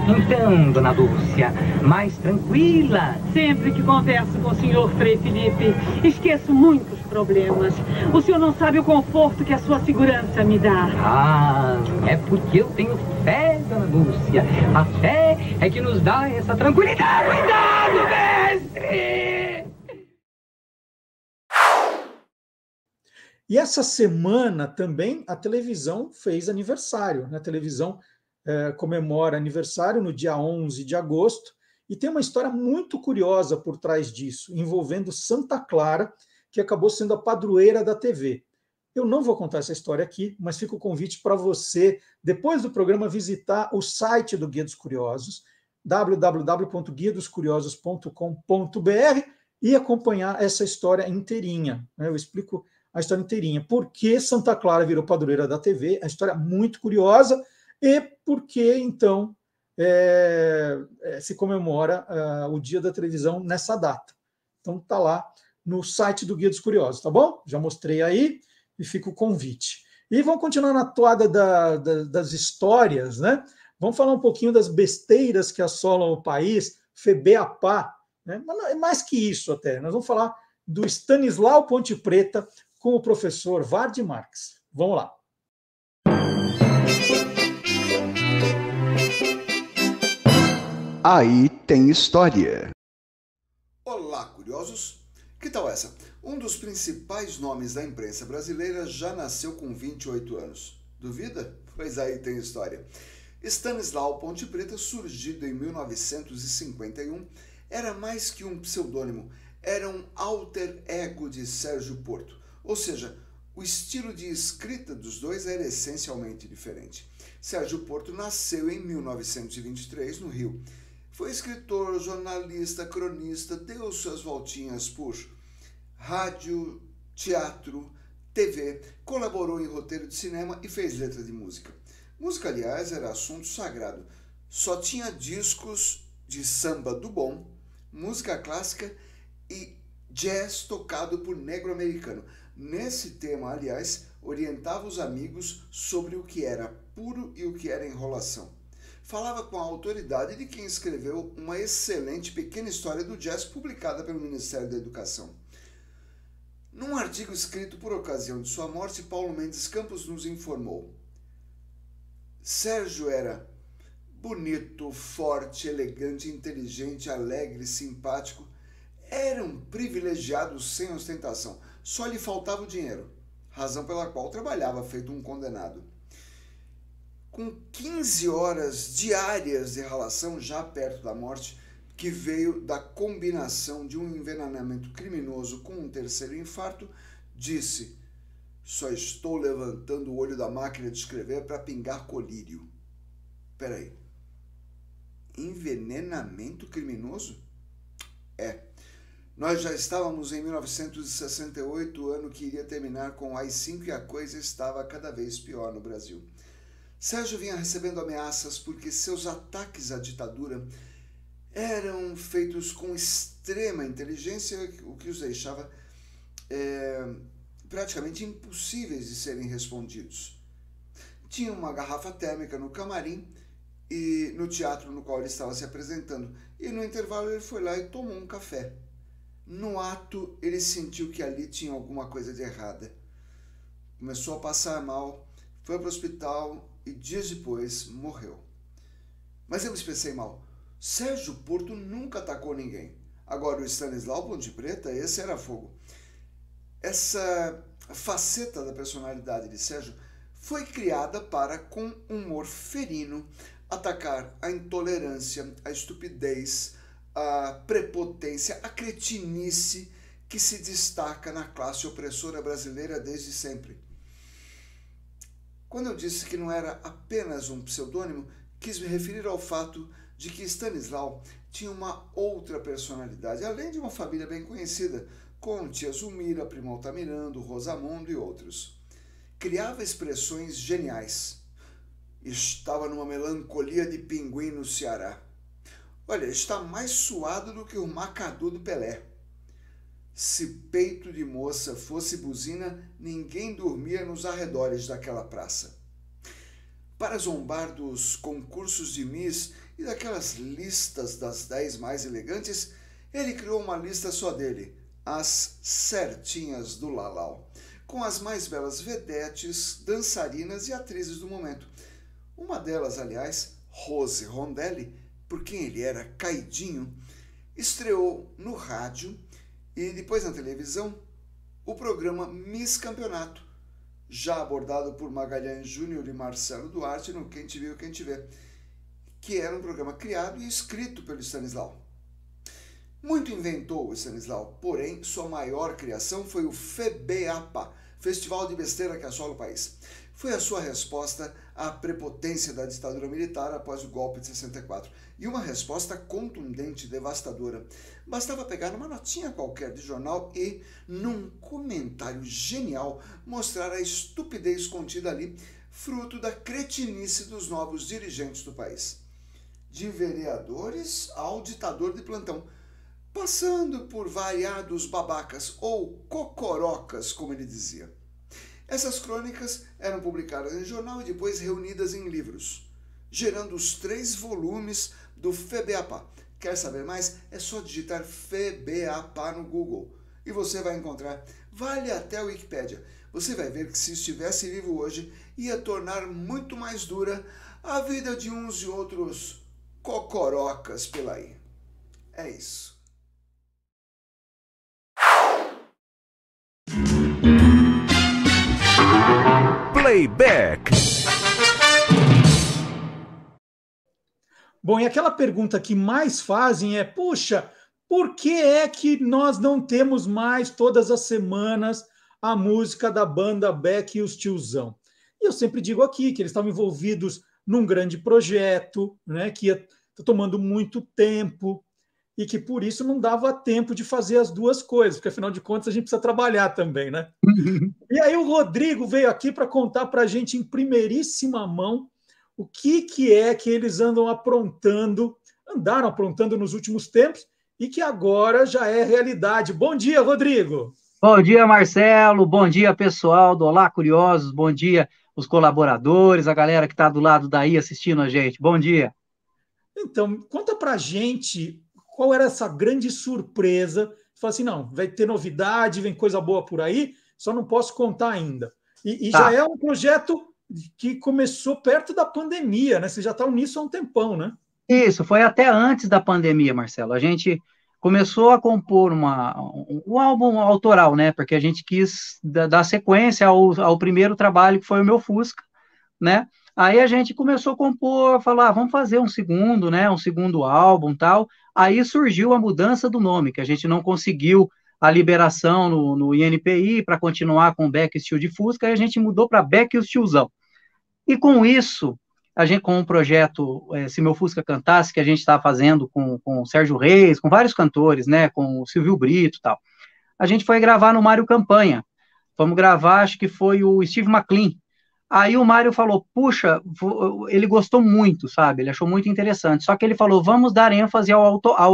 Então, dona Lúcia, mais tranquila? Sempre que converso com o senhor Frei Felipe, esqueço muitos problemas. O senhor não sabe o conforto que a sua segurança me dá. Ah, é porque eu tenho fé, dona Lúcia. A fé é que nos dá essa tranquilidade. Cuidado, mestre! E essa semana também a televisão fez aniversário. A televisão comemora aniversário no dia 11 de agosto, e tem uma história muito curiosa por trás disso, envolvendo Santa Clara, que acabou sendo a padroeira da TV. Eu não vou contar essa história aqui, mas fica o convite para você, depois do programa, visitar o site do Guia dos Curiosos, www.guiadoscuriosos.com.br, e acompanhar essa história inteirinha. Eu explico a história inteirinha. Por que Santa Clara virou padroeira da TV? A história é muito curiosa. E por que, então, se comemora o Dia da Televisão nessa data. Então, está lá no site do Guia dos Curiosos, tá bom? Já mostrei aí e fica o convite. E vamos continuar na toada das histórias, né? Vamos falar um pouquinho das besteiras que assolam o país, FEBEAPA, né? Mas não, é mais que isso até. Nós vamos falar do Stanislau Ponte Preta com o professor Vardy Marx. Vamos lá. Aí tem história. Olá, curiosos! Que tal essa? Um dos principais nomes da imprensa brasileira já nasceu com 28 anos. Duvida? Pois aí tem história. Stanislau Ponte Preta, surgido em 1951, era mais que um pseudônimo, era um alter ego de Sérgio Porto. Ou seja, o estilo de escrita dos dois era essencialmente diferente. Sérgio Porto nasceu em 1923 no Rio. Foi escritor, jornalista, cronista, deu suas voltinhas por rádio, teatro, TV, colaborou em roteiro de cinema e fez letra de música. Música, aliás, era assunto sagrado. Só tinha discos de samba do bom, música clássica e jazz tocado por negro-americano. Nesse tema, aliás, orientava os amigos sobre o que era puro e o que era enrolação. Falava com a autoridade de quem escreveu uma excelente pequena história do jazz publicada pelo Ministério da Educação. Num artigo escrito por ocasião de sua morte, Paulo Mendes Campos nos informou: Sérgio era bonito, forte, elegante, inteligente, alegre, simpático. Era um privilegiado sem ostentação. Só lhe faltava o dinheiro, razão pela qual trabalhava feito um condenado. Com 15 horas diárias de ralação, já perto da morte, que veio da combinação de um envenenamento criminoso com um terceiro infarto, disse: Só estou levantando o olho da máquina de escrever para pingar colírio. Peraí. Envenenamento criminoso? É. Nós já estávamos em 1968, ano que iria terminar com o AI-5 e a coisa estava cada vez pior no Brasil. Sérgio vinha recebendo ameaças porque seus ataques à ditadura eram feitos com extrema inteligência, o que os deixava praticamente impossíveis de serem respondidos. Tinha uma garrafa térmica no camarim e no teatro no qual ele estava se apresentando, e no intervalo ele foi lá e tomou um café. No ato, ele sentiu que ali tinha alguma coisa de errada. Começou a passar mal, foi para o hospital e dias depois morreu. Mas eu me expressei mal. Sérgio Porto nunca atacou ninguém. Agora o Stanislau Ponte Preta, esse era fogo. Essa faceta da personalidade de Sérgio foi criada para, com humor ferino, atacar a intolerância, a estupidez, a prepotência, a cretinice que se destaca na classe opressora brasileira desde sempre. Quando eu disse que não era apenas um pseudônimo, quis me referir ao fato de que Stanislau tinha uma outra personalidade, além de uma família bem conhecida, com tia Zulmira, primo Altamirando, Rosamundo e outros. Criava expressões geniais. Estava numa melancolia de pinguim no Ceará. Olha, está mais suado do que o Macadu do Pelé. Se peito de moça fosse buzina, ninguém dormia nos arredores daquela praça. Para zombar dos concursos de Miss e daquelas listas das 10 mais elegantes, ele criou uma lista só dele, as certinhas do Lalau, com as mais belas vedetes, dançarinas e atrizes do momento. Uma delas, aliás, Rose Rondelli, por quem ele era caidinho, estreou no rádio e depois na televisão o programa Miss Campeonato, já abordado por Magalhães Júnior e Marcelo Duarte no Quem Te Viu, Quem Te Vê, que era um programa criado e escrito pelo Stanislau. Muito inventou o Stanislau, porém sua maior criação foi o FEBEAPA, Festival de Besteira que Assola o País. Foi a sua resposta à prepotência da ditadura militar após o golpe de 64, e uma resposta contundente e devastadora. Bastava pegar uma notinha qualquer de jornal e, num comentário genial, mostrar a estupidez contida ali, fruto da cretinice dos novos dirigentes do país. De vereadores ao ditador de plantão, passando por variados babacas ou cocorocas, como ele dizia. Essas crônicas eram publicadas em jornal e depois reunidas em livros, gerando os 3 volumes do FEBEAPA. Quer saber mais? É só digitar FEBEAPA no Google e você vai encontrar. Vale até a Wikipédia. Você vai ver que se estivesse vivo hoje, ia tornar muito mais dura a vida de uns e outros cocorocas pela aí. É isso. Playback. Bom, e aquela pergunta que mais fazem é, puxa, por que é que nós não temos mais todas as semanas a música da banda Beck e os Tiozão? E eu sempre digo aqui que eles estavam envolvidos num grande projeto, né, que ia tomando muito tempo e que por isso não dava tempo de fazer as duas coisas, porque afinal de contas a gente precisa trabalhar também, né? E aí o Rodrigo veio aqui para contar para a gente em primeiríssima mão o que é que eles andaram aprontando nos últimos tempos e que agora já é realidade. Bom dia, Rodrigo! Bom dia, Marcelo, bom dia, pessoal do Olá Curiosos, bom dia os colaboradores, a galera que está do lado daí assistindo a gente, bom dia! Então, conta para a gente qual era essa grande surpresa. Você fala assim, não, vai ter novidade, vem coisa boa por aí, só não posso contar ainda. E Tá. já é um projeto que começou perto da pandemia, né? Vocês já estão nisso há um tempão, né? Isso, foi até antes da pandemia, Marcelo. A gente começou a compor um álbum autoral, né? Porque a gente quis dar sequência ao primeiro trabalho, que foi o Meu Fusca, né? Aí a gente começou a compor, falar, vamos fazer um segundo, né? Um segundo álbum, tal. Aí surgiu a mudança do nome, que a gente não conseguiu a liberação no INPI para continuar com o Beck Steel de Fusca, e a gente mudou para Beck Steelzão. E com isso, a gente, com o projeto Se Meu Fusca Cantasse, que a gente está fazendo com o Sérgio Reis, com vários cantores, né, com o Silvio Brito e tal, a gente foi gravar no Mário Campanha. Vamos gravar, acho que foi o Steve McLean. Aí o Mário falou, puxa, ele gostou muito, sabe? Ele achou muito interessante. Só que ele falou, vamos dar ênfase ao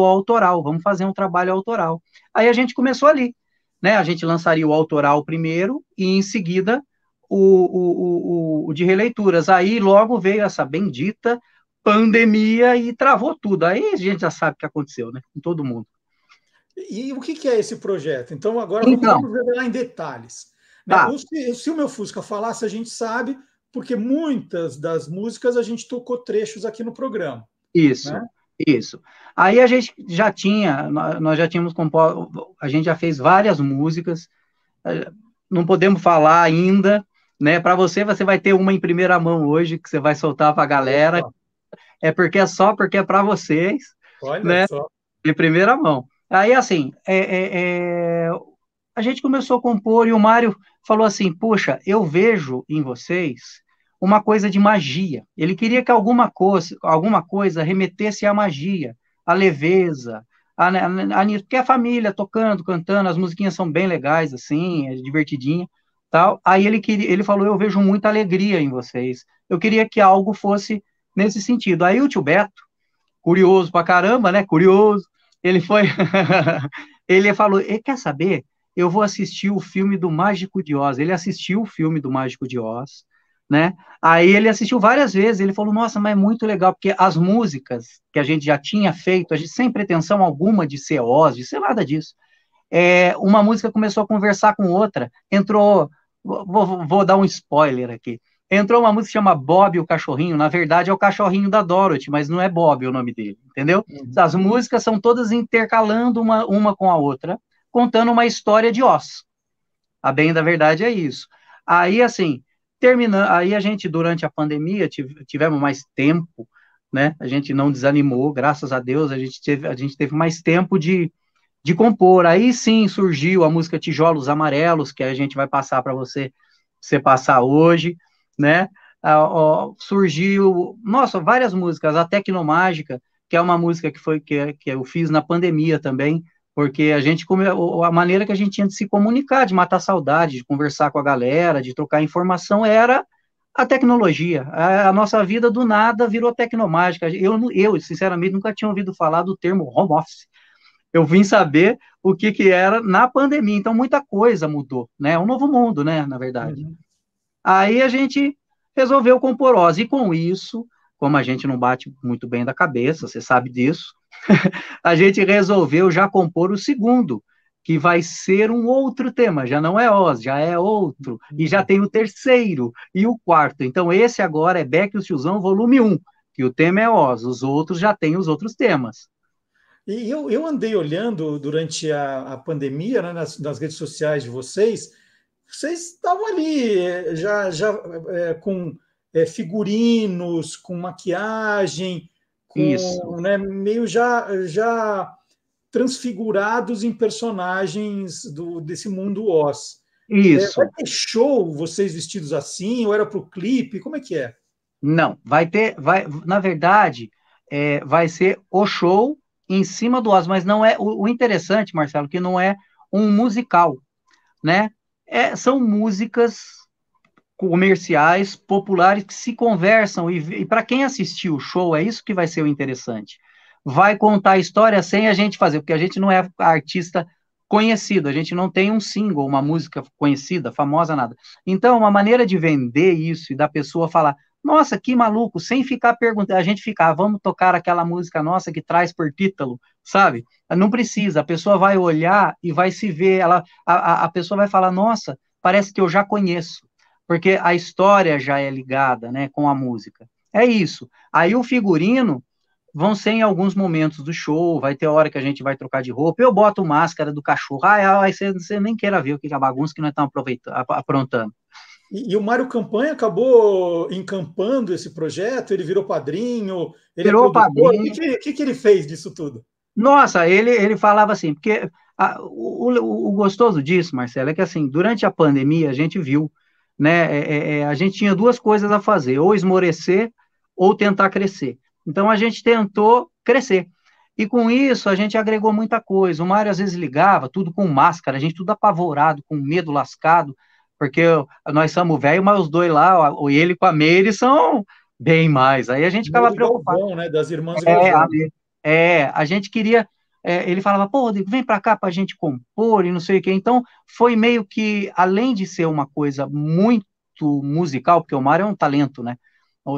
autoral, vamos fazer um trabalho autoral. Aí a gente começou ali, né? A gente lançaria o autoral primeiro e em seguida o de releituras. Aí logo veio essa bendita pandemia e travou tudo. Aí a gente já sabe o que aconteceu, né? Com todo mundo. E o que é esse projeto? Então agora vamos revelar em detalhes. Tá. Se o Meu Fusca falasse, a gente sabe, porque muitas das músicas a gente tocou trechos aqui no programa. Isso, né? Isso. Aí a gente já tinha, nós já tínhamos composto, a gente já fez várias músicas, não podemos falar ainda, né? Para você vai ter uma em primeira mão hoje, que você vai soltar para a galera, porque é para vocês, olha, né? Só. Em primeira mão. Aí, assim, a gente começou a compor e o Mário falou assim, puxa, eu vejo em vocês uma coisa de magia. Ele queria que alguma coisa remetesse à magia, à leveza, porque a família tocando, cantando, as musiquinhas são bem legais, assim, é divertidinha, tal. Aí ele falou, eu vejo muita alegria em vocês. Eu queria que algo fosse nesse sentido. Aí o tio Beto, curioso pra caramba, né? Curioso, ele foi... ele falou, quer saber? Eu vou assistir o filme do Mágico de Oz. Ele assistiu o filme do Mágico de Oz, né? Aí ele assistiu várias vezes, ele falou, nossa, mas é muito legal, porque as músicas que a gente já tinha feito, a gente sem pretensão alguma de ser Oz, de ser nada disso, uma música começou a conversar com outra, entrou, vou dar um spoiler aqui, entrou uma música que chama Bob o Cachorrinho, na verdade é o cachorrinho da Dorothy, mas não é Bob o nome dele, entendeu? As músicas são todas intercalando uma com a outra, contando uma história de Oz. A bem da verdade é isso. Aí, assim, aí a gente, durante a pandemia, tivemos mais tempo, né? A gente não desanimou, graças a Deus, a gente teve mais tempo de compor. Aí sim surgiu a música Tijolos Amarelos, que a gente vai passar para você passar hoje, né? Surgiu, nossa, várias músicas, a Tecnomágica, que é uma música que eu fiz na pandemia também, porque a maneira que a gente tinha de se comunicar, de matar saudade, de conversar com a galera, de trocar informação, era a tecnologia. A nossa vida, do nada, virou tecnomágica. Eu, sinceramente, nunca tinha ouvido falar do termo home office. Eu vim saber o que era na pandemia. Então, muita coisa mudou, né? Um novo mundo, né, na verdade. Aí a gente resolveu compor Oz. E com isso, como a gente não bate muito bem da cabeça, você sabe disso, a gente resolveu já compor o segundo, que vai ser um outro tema, já não é Oz, já é outro, e já tem o terceiro e o quarto. Então esse agora é Beck e o Tiozão volume 1, que o tema é Oz, os outros já têm os outros temas. E eu andei olhando durante a pandemia, né, nas redes sociais de vocês estavam ali já com figurinos, com maquiagem, né, meio já transfigurados em personagens desse mundo Oz. Isso. Vai ter show vocês vestidos assim, ou era para o clipe? Como é que é? Não, na verdade, vai ser o show em cima do Oz, mas não é, o interessante, Marcelo, que não é um musical, né? São músicas comerciais, populares, que se conversam, e para quem assistiu o show, é isso que vai ser o interessante. Vai contar a história sem a gente fazer, porque a gente não é artista conhecido, a gente não tem um single, uma música conhecida, famosa, nada. Então, uma maneira de vender isso e da pessoa falar, nossa, que maluco, sem ficar perguntando, a gente ficar, vamos tocar aquela música nossa que traz por título, sabe? Não precisa, a pessoa vai olhar e vai se ver, a pessoa vai falar, nossa, parece que eu já conheço, porque a história já é ligada, né, com a música. É isso. Aí o figurino vão ser em alguns momentos do show, vai ter hora que a gente vai trocar de roupa, eu boto máscara do cachorro, aí você nem queira ver o que é a bagunça que nós estamos aprontando. E o Mário Campanha acabou encampando esse projeto, ele virou padrinho, ele virou padrinho. O que ele fez disso tudo? Nossa, ele falava assim, porque O gostoso disso, Marcelo, é que assim, durante a pandemia a gente viu, né, a gente tinha duas coisas a fazer, ou esmorecer ou tentar crescer. Então a gente tentou crescer. E com isso a gente agregou muita coisa. O Mário às vezes ligava, tudo com máscara, a gente tudo apavorado, com medo lascado, porque nós somos velhos, mas os dois lá, ele com a Meire, são bem mais. Aí a gente ficava preocupado. Galvão, né, das irmãs Galvão. A gente queria. Ele falava, pô, Rodrigo, vem para cá para a gente compor e não sei o quê. Então, foi meio que, além de ser uma coisa muito musical, porque o Mário é um talento, né?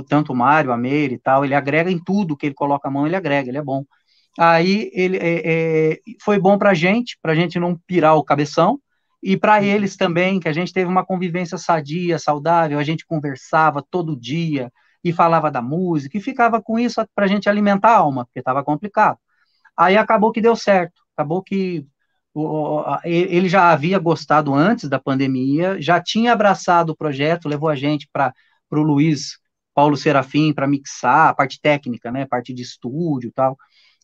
Tanto o Mário, a Meire e tal, ele agrega em tudo que ele coloca a mão, ele agrega, ele é bom. Aí, foi bom para a gente não pirar o cabeção, e para eles também, que a gente teve uma convivência sadia, saudável, a gente conversava todo dia, e falava da música, e ficava com isso para a gente alimentar a alma, porque estava complicado. Aí acabou que deu certo, acabou que ele já havia gostado antes da pandemia, já tinha abraçado o projeto, levou a gente para o Luiz Paulo Serafim para mixar, a parte técnica, né, parte de estúdio e tal,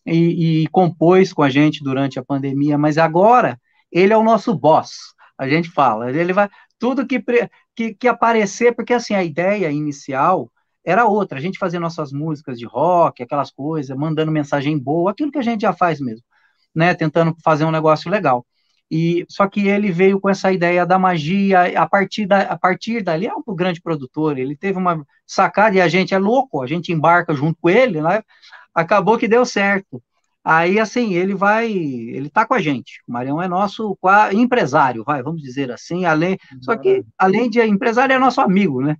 e compôs com a gente durante a pandemia, mas agora ele é o nosso boss, a gente fala, ele vai, tudo que aparecer, porque assim, a ideia inicial era outra, a gente fazia nossas músicas de rock, aquelas coisas, mandando mensagem boa, aquilo que a gente já faz mesmo, né, tentando fazer um negócio legal. Só que ele veio com essa ideia da magia, a partir dali é um grande produtor, ele teve uma sacada e a gente é louco, a gente embarca junto com ele, né, acabou que deu certo. Aí, assim, ele tá com a gente, o Marião é nosso empresário, vamos dizer assim, só que além de empresário é nosso amigo, né.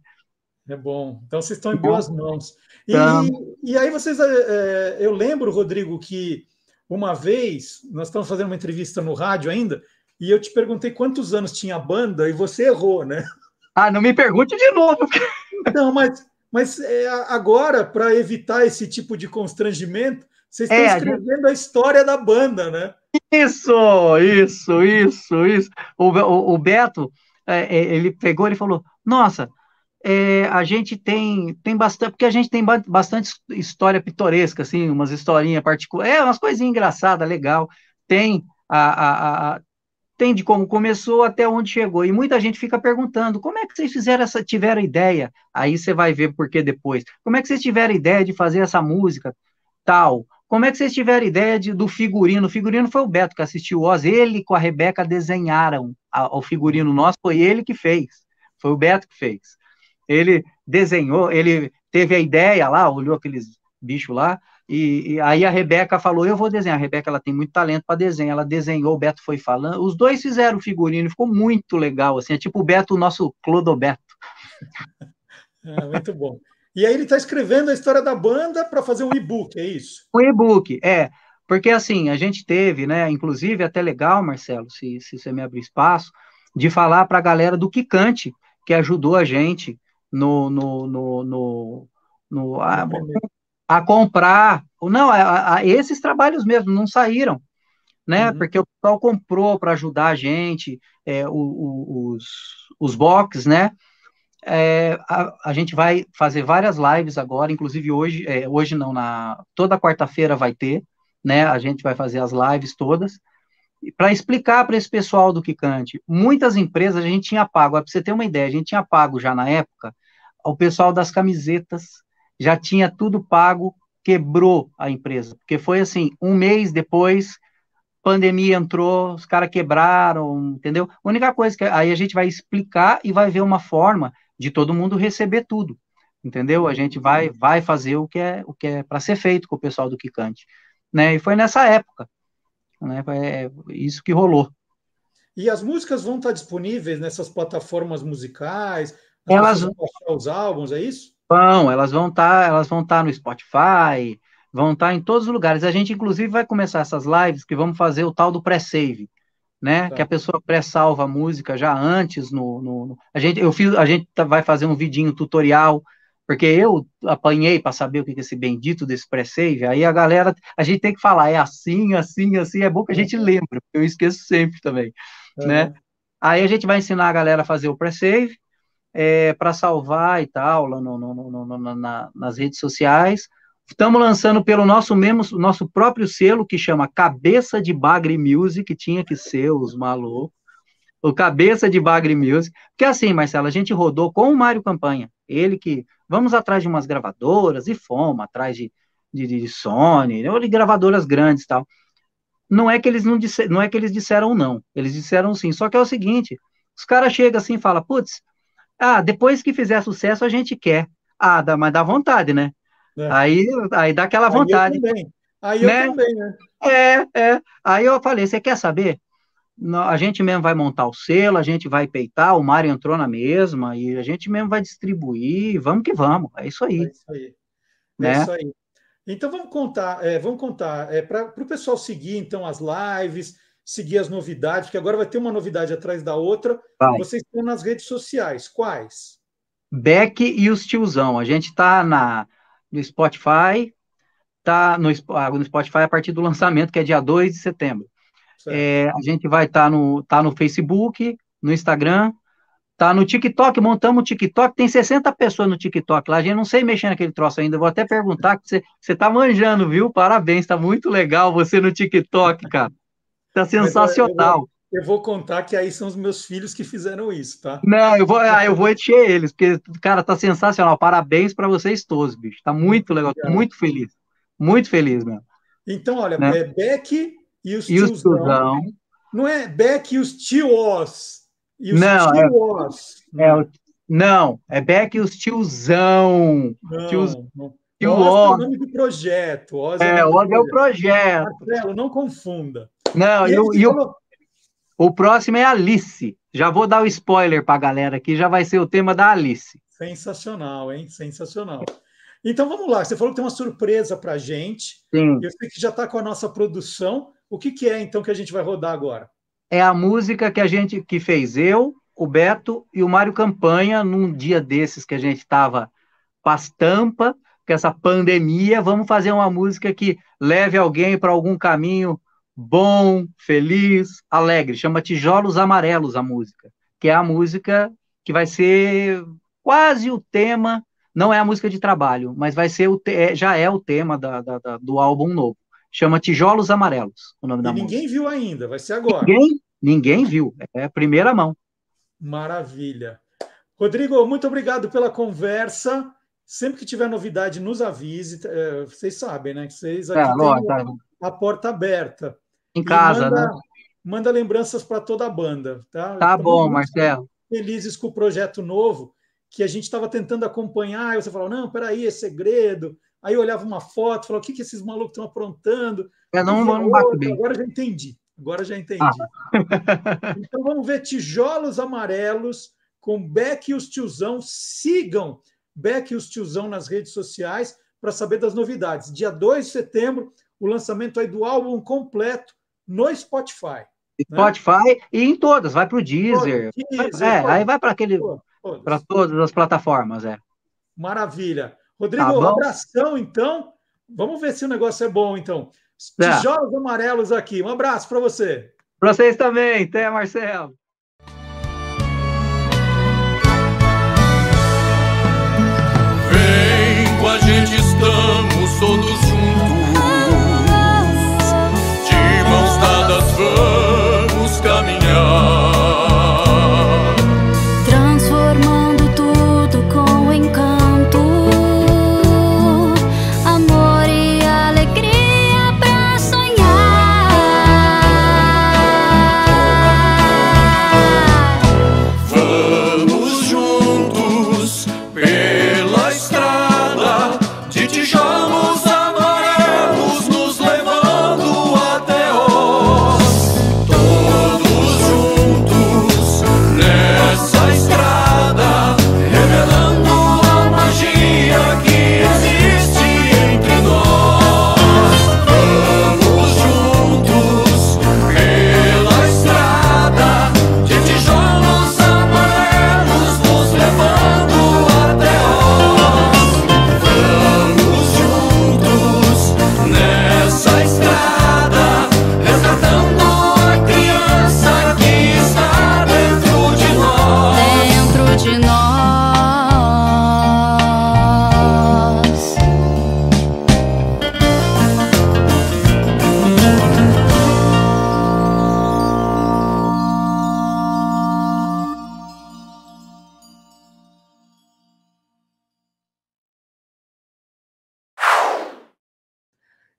É bom. Então, vocês estão em boas mãos. E aí, vocês... eu lembro, Rodrigo, que uma vez, nós estamos fazendo uma entrevista no rádio ainda, e eu te perguntei quantos anos tinha a banda, e você errou, né? Ah, não me pergunte de novo. Não, mas agora, para evitar esse tipo de constrangimento, vocês estão escrevendo a história da banda, né? Isso. O Beto, ele pegou e falou, nossa... a gente tem bastante, porque a gente tem bastante história pitoresca, assim, umas historinhas particulares, umas coisinhas engraçadas, legal, tem tem de como começou até onde chegou, e muita gente fica perguntando, como é que vocês tiveram ideia, aí você vai ver por que depois, como é que vocês tiveram ideia de fazer essa música, tal, como é que vocês tiveram ideia do figurino? O figurino foi o Beto que assistiu o Oz, ele com a Rebeca desenharam o figurino nosso, foi ele que fez, foi o Beto que fez. Ele desenhou, ele teve a ideia lá, olhou aqueles bichos lá, e aí a Rebeca falou, eu vou desenhar. A Rebeca, ela tem muito talento para desenhar, ela desenhou, o Beto foi falando, os dois fizeram o figurino, ficou muito legal, assim, é tipo o Beto, o nosso Clodoberto. Muito bom. E aí ele está escrevendo a história da banda para fazer um e-book, é isso? Um e-book, porque assim, a gente teve, né, inclusive até legal, Marcelo, se você me abrir espaço, de falar para a galera do Quicante, que ajudou a gente a comprar, não, esses trabalhos mesmo não saíram, né, porque o pessoal comprou para ajudar a gente, os box, né, a gente vai fazer várias lives agora, inclusive hoje não, toda quarta-feira vai ter, né, a gente vai fazer as lives todas, para explicar para esse pessoal do Quicante, muitas empresas a gente tinha pago, para você ter uma ideia, a gente tinha pago já na época, o pessoal das camisetas já tinha tudo pago, quebrou a empresa, porque foi assim, um mês depois, pandemia entrou, os caras quebraram, entendeu? A única coisa que aí a gente vai explicar e vai ver uma forma de todo mundo receber tudo, entendeu? A gente vai fazer o que é para ser feito com o pessoal do Quicante, né? E foi nessa época, né? É isso que rolou. E as músicas vão estar disponíveis nessas plataformas musicais? Elas vão baixar os álbuns, é isso? Elas vão estar no Spotify, vão estar em todos os lugares. A gente, inclusive, vai começar essas lives que vamos fazer o tal do pré-save, né? Tá. Que a pessoa pré-salva a música já antes a gente vai fazer um vidinho tutorial, porque eu apanhei para saber o que é esse bendito desse pré-save, aí a gente tem que falar, é assim, é bom que a gente lembre, porque eu esqueço sempre também, né? Aí a gente vai ensinar a galera a fazer o pré-save, para salvar e tal, lá nas redes sociais, Estamos lançando pelo nosso próprio selo, que chama Cabeça de Bagre Music, tinha que ser os malucos, o Cabeça de Bagre Music, porque assim, Marcelo, a gente rodou com o Mário Campanha, ele que, vamos atrás de umas gravadoras, e fomos atrás de Sony, ou de gravadoras grandes e tal. Não é que eles disseram não, eles disseram sim, só que é o seguinte, os caras chegam assim e falam, putz, depois que fizer sucesso a gente quer, mas dá vontade, né? Aí dá aquela vontade. Aí eu também, né? Aí eu falei, você quer saber? A gente mesmo vai montar o selo, a gente vai peitar, o Mário entrou na mesma, e a gente mesmo vai distribuir, vamos que vamos, é isso aí. É isso aí. Né? É isso aí. Então vamos contar para o pessoal seguir então as lives, seguir as novidades, porque agora vai ter uma novidade atrás da outra. Vai. Vocês estão nas redes sociais, quais? Beck e os Tiozão, a gente está no Spotify, no Spotify a partir do lançamento, que é dia 2 de setembro. A gente vai estar no Facebook, no Instagram, tá no TikTok, montamos o TikTok, tem 60 pessoas no TikTok lá, a gente não sei mexer naquele troço ainda, vou até perguntar, que você tá manjando, viu? Parabéns, tá muito legal você no TikTok, cara. Tá sensacional. Eu vou contar que aí são os meus filhos que fizeram isso, tá? Não, eu vou encher eles, porque, cara, tá sensacional. Parabéns para vocês todos, bicho. Tá muito legal, tô muito feliz. Muito feliz, mesmo. Então, olha, né? Beck e os Tiozão. Não é Beck e os Tios. Não, é Beck e os Tiozão. Oz é o nome do projeto. Oz é o projeto. Marcelo, não confunda. Não, o próximo é Alice. Já vou dar o spoiler para a galera aqui, já vai ser o tema da Alice. Sensacional, hein? Sensacional. Então vamos lá, você falou que tem uma surpresa para a gente. Sim. Eu sei que já está com a nossa produção. O que é então que a gente vai rodar agora? É a música que fez eu, o Beto e o Mário Campanha, num dia desses que a gente estava pastampa, com essa pandemia, vamos fazer uma música que leve alguém para algum caminho bom, feliz, alegre. Chama Tijolos Amarelos a música, que é a música que vai ser quase o tema, não é a música de trabalho, mas vai ser já é o tema do álbum novo. Chama Tijolos Amarelos, o nome da música. Ninguém viu ainda, vai ser agora. Ninguém viu, é a primeira mão. Maravilha. Rodrigo, muito obrigado pela conversa. Sempre que tiver novidade, nos avise. Vocês sabem, né? Que vocês aqui têm a porta aberta. Em casa, né? Manda lembranças para toda a banda, tá? Tá bom, Marcelo. Felizes com o projeto novo, que a gente estava tentando acompanhar, e você falou, não, peraí, é segredo. Aí eu olhava uma foto, falava, o que esses malucos estão aprontando? Não bate bem. Agora já entendi. Então vamos ver Tijolos Amarelos com Beck e os Tiozão. Sigam Beck e os Tiozão nas redes sociais para saber das novidades. Dia 2 de setembro, o lançamento aí do álbum completo no Spotify. Spotify e em todas, vai para o Deezer. Aí vai para todas as plataformas. Maravilha. Rodrigo, um abração, então. Vamos ver se o negócio é bom, então. Tijolos Amarelos aqui. Um abraço para você. Para vocês também. Até, Marcelo. Vem com a gente, estamos todos juntos. De mãos dadas vamos caminhar. Transformando tudo com encanto.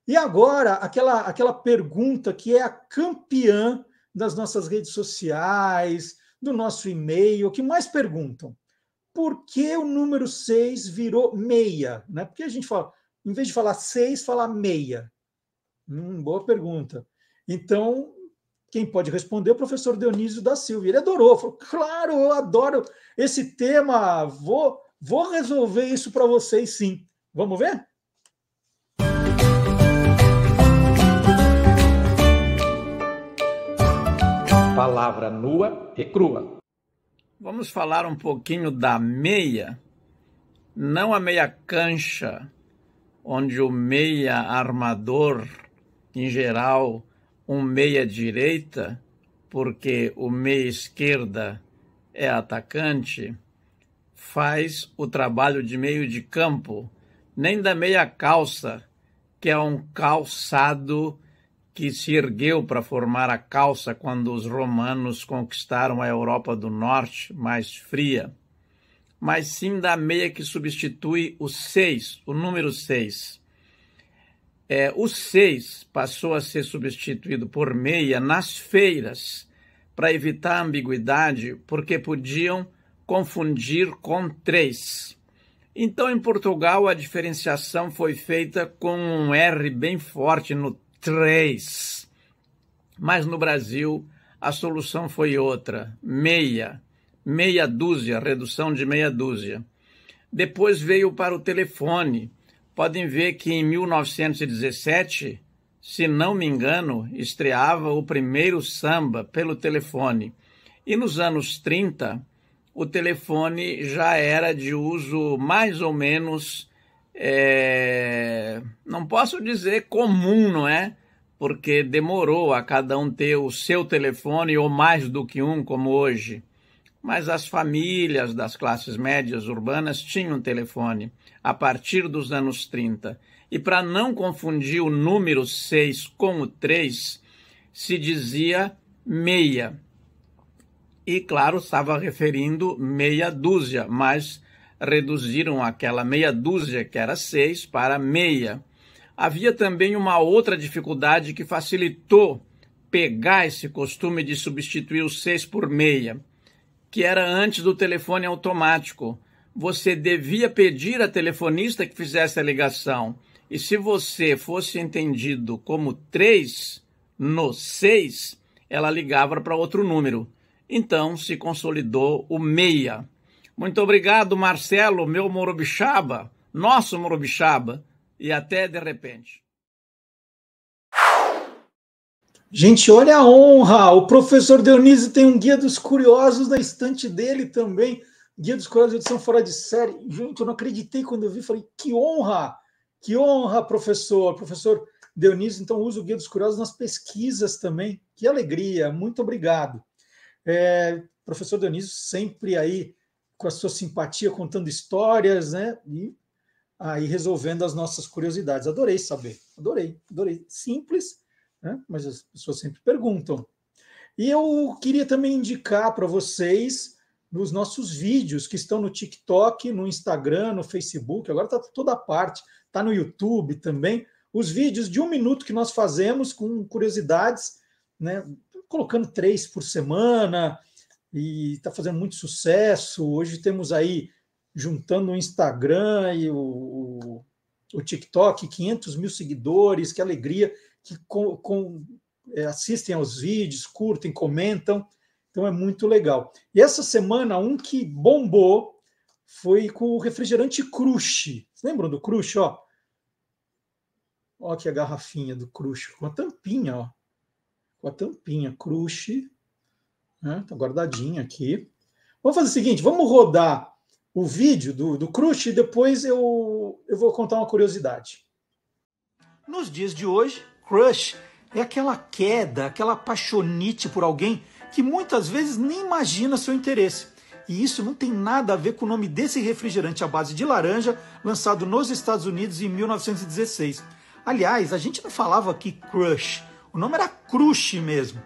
E agora, aquela pergunta que é a campeã das nossas redes sociais, do nosso e-mail, o que mais perguntam? Por que o número 6 virou meia? Né? Porque a gente fala, em vez de falar 6, fala meia. Boa pergunta. Então, quem pode responder é o professor Dionísio da Silva. Ele adorou, falou, claro, eu adoro esse tema, vou resolver isso para vocês sim. Vamos ver? Palavra nua e crua. Vamos falar um pouquinho da meia, não a meia cancha, onde o meia armador, em geral, um meia direita, porque o meia esquerda é atacante, faz o trabalho de meio de campo, nem da meia calça, que é um calçado que se ergueu para formar a calça quando os romanos conquistaram a Europa do Norte, mais fria, mas sim da meia que substitui o 6, o número 6. O 6 passou a ser substituído por meia nas feiras, para evitar a ambiguidade, porque podiam confundir com 3. Então, em Portugal, a diferenciação foi feita com um R bem forte no 3. Mas no Brasil, a solução foi outra, meia dúzia, redução de meia dúzia. Depois veio para o telefone. Podem ver que em 1917, se não me engano, estreava o primeiro samba pelo telefone. E nos anos 30, o telefone já era de uso mais ou menos, não posso dizer comum, não é? Porque demorou a cada um ter o seu telefone ou mais do que um, como hoje. Mas as famílias das classes médias urbanas tinham telefone a partir dos anos 30. E para não confundir o número 6 com o 3, se dizia meia. E, claro, estava referindo meia dúzia, mas reduziram aquela meia dúzia, que era 6, para meia. Havia também uma outra dificuldade que facilitou pegar esse costume de substituir o 6 por meia, que era antes do telefone automático. Você devia pedir à telefonista que fizesse a ligação. E se você fosse entendido como 3 no 6, ela ligava para outro número. Então se consolidou o meia. Muito obrigado, Marcelo, meu Morubixaba, nosso Morubixaba, e até de repente. Gente, olha a honra! O professor Dionísio tem um Guia dos Curiosos na estante dele também. Guia dos Curiosos, edição fora de série. Gente, eu não acreditei quando eu vi, falei, que honra! Que honra, professor! Professor Dionísio, então, usa o Guia dos Curiosos nas pesquisas também. Que alegria! Muito obrigado. Professor Dionísio sempre aí com a sua simpatia, contando histórias, né? E aí resolvendo as nossas curiosidades. Adorei saber. Adorei. Simples, né? Mas as pessoas sempre perguntam. E eu queria também indicar para vocês nos nossos vídeos que estão no TikTok, no Instagram, no Facebook, agora está toda parte, está no YouTube também, os vídeos de 1 minuto que nós fazemos com curiosidades, né, colocando 3 por semana, e está fazendo muito sucesso. Hoje temos aí, juntando o Instagram e o TikTok, 500 mil seguidores, que alegria, que assistem aos vídeos, curtem, comentam. Então é muito legal. E essa semana, um que bombou foi com o refrigerante Crush. Vocês lembram do Crush? Ó aqui a garrafinha do Crush, com a tampinha, ó. Com a tampinha, Crush. Né? Tá guardadinha aqui. Vamos fazer o seguinte, vamos rodar o vídeo do Crush e depois eu vou contar uma curiosidade. Nos dias de hoje, crush é aquela queda, aquela paixonite por alguém que muitas vezes nem imagina seu interesse. E isso não tem nada a ver com o nome desse refrigerante à base de laranja, lançado nos Estados Unidos em 1916. Aliás, a gente não falava aqui crush, o nome era Crush mesmo.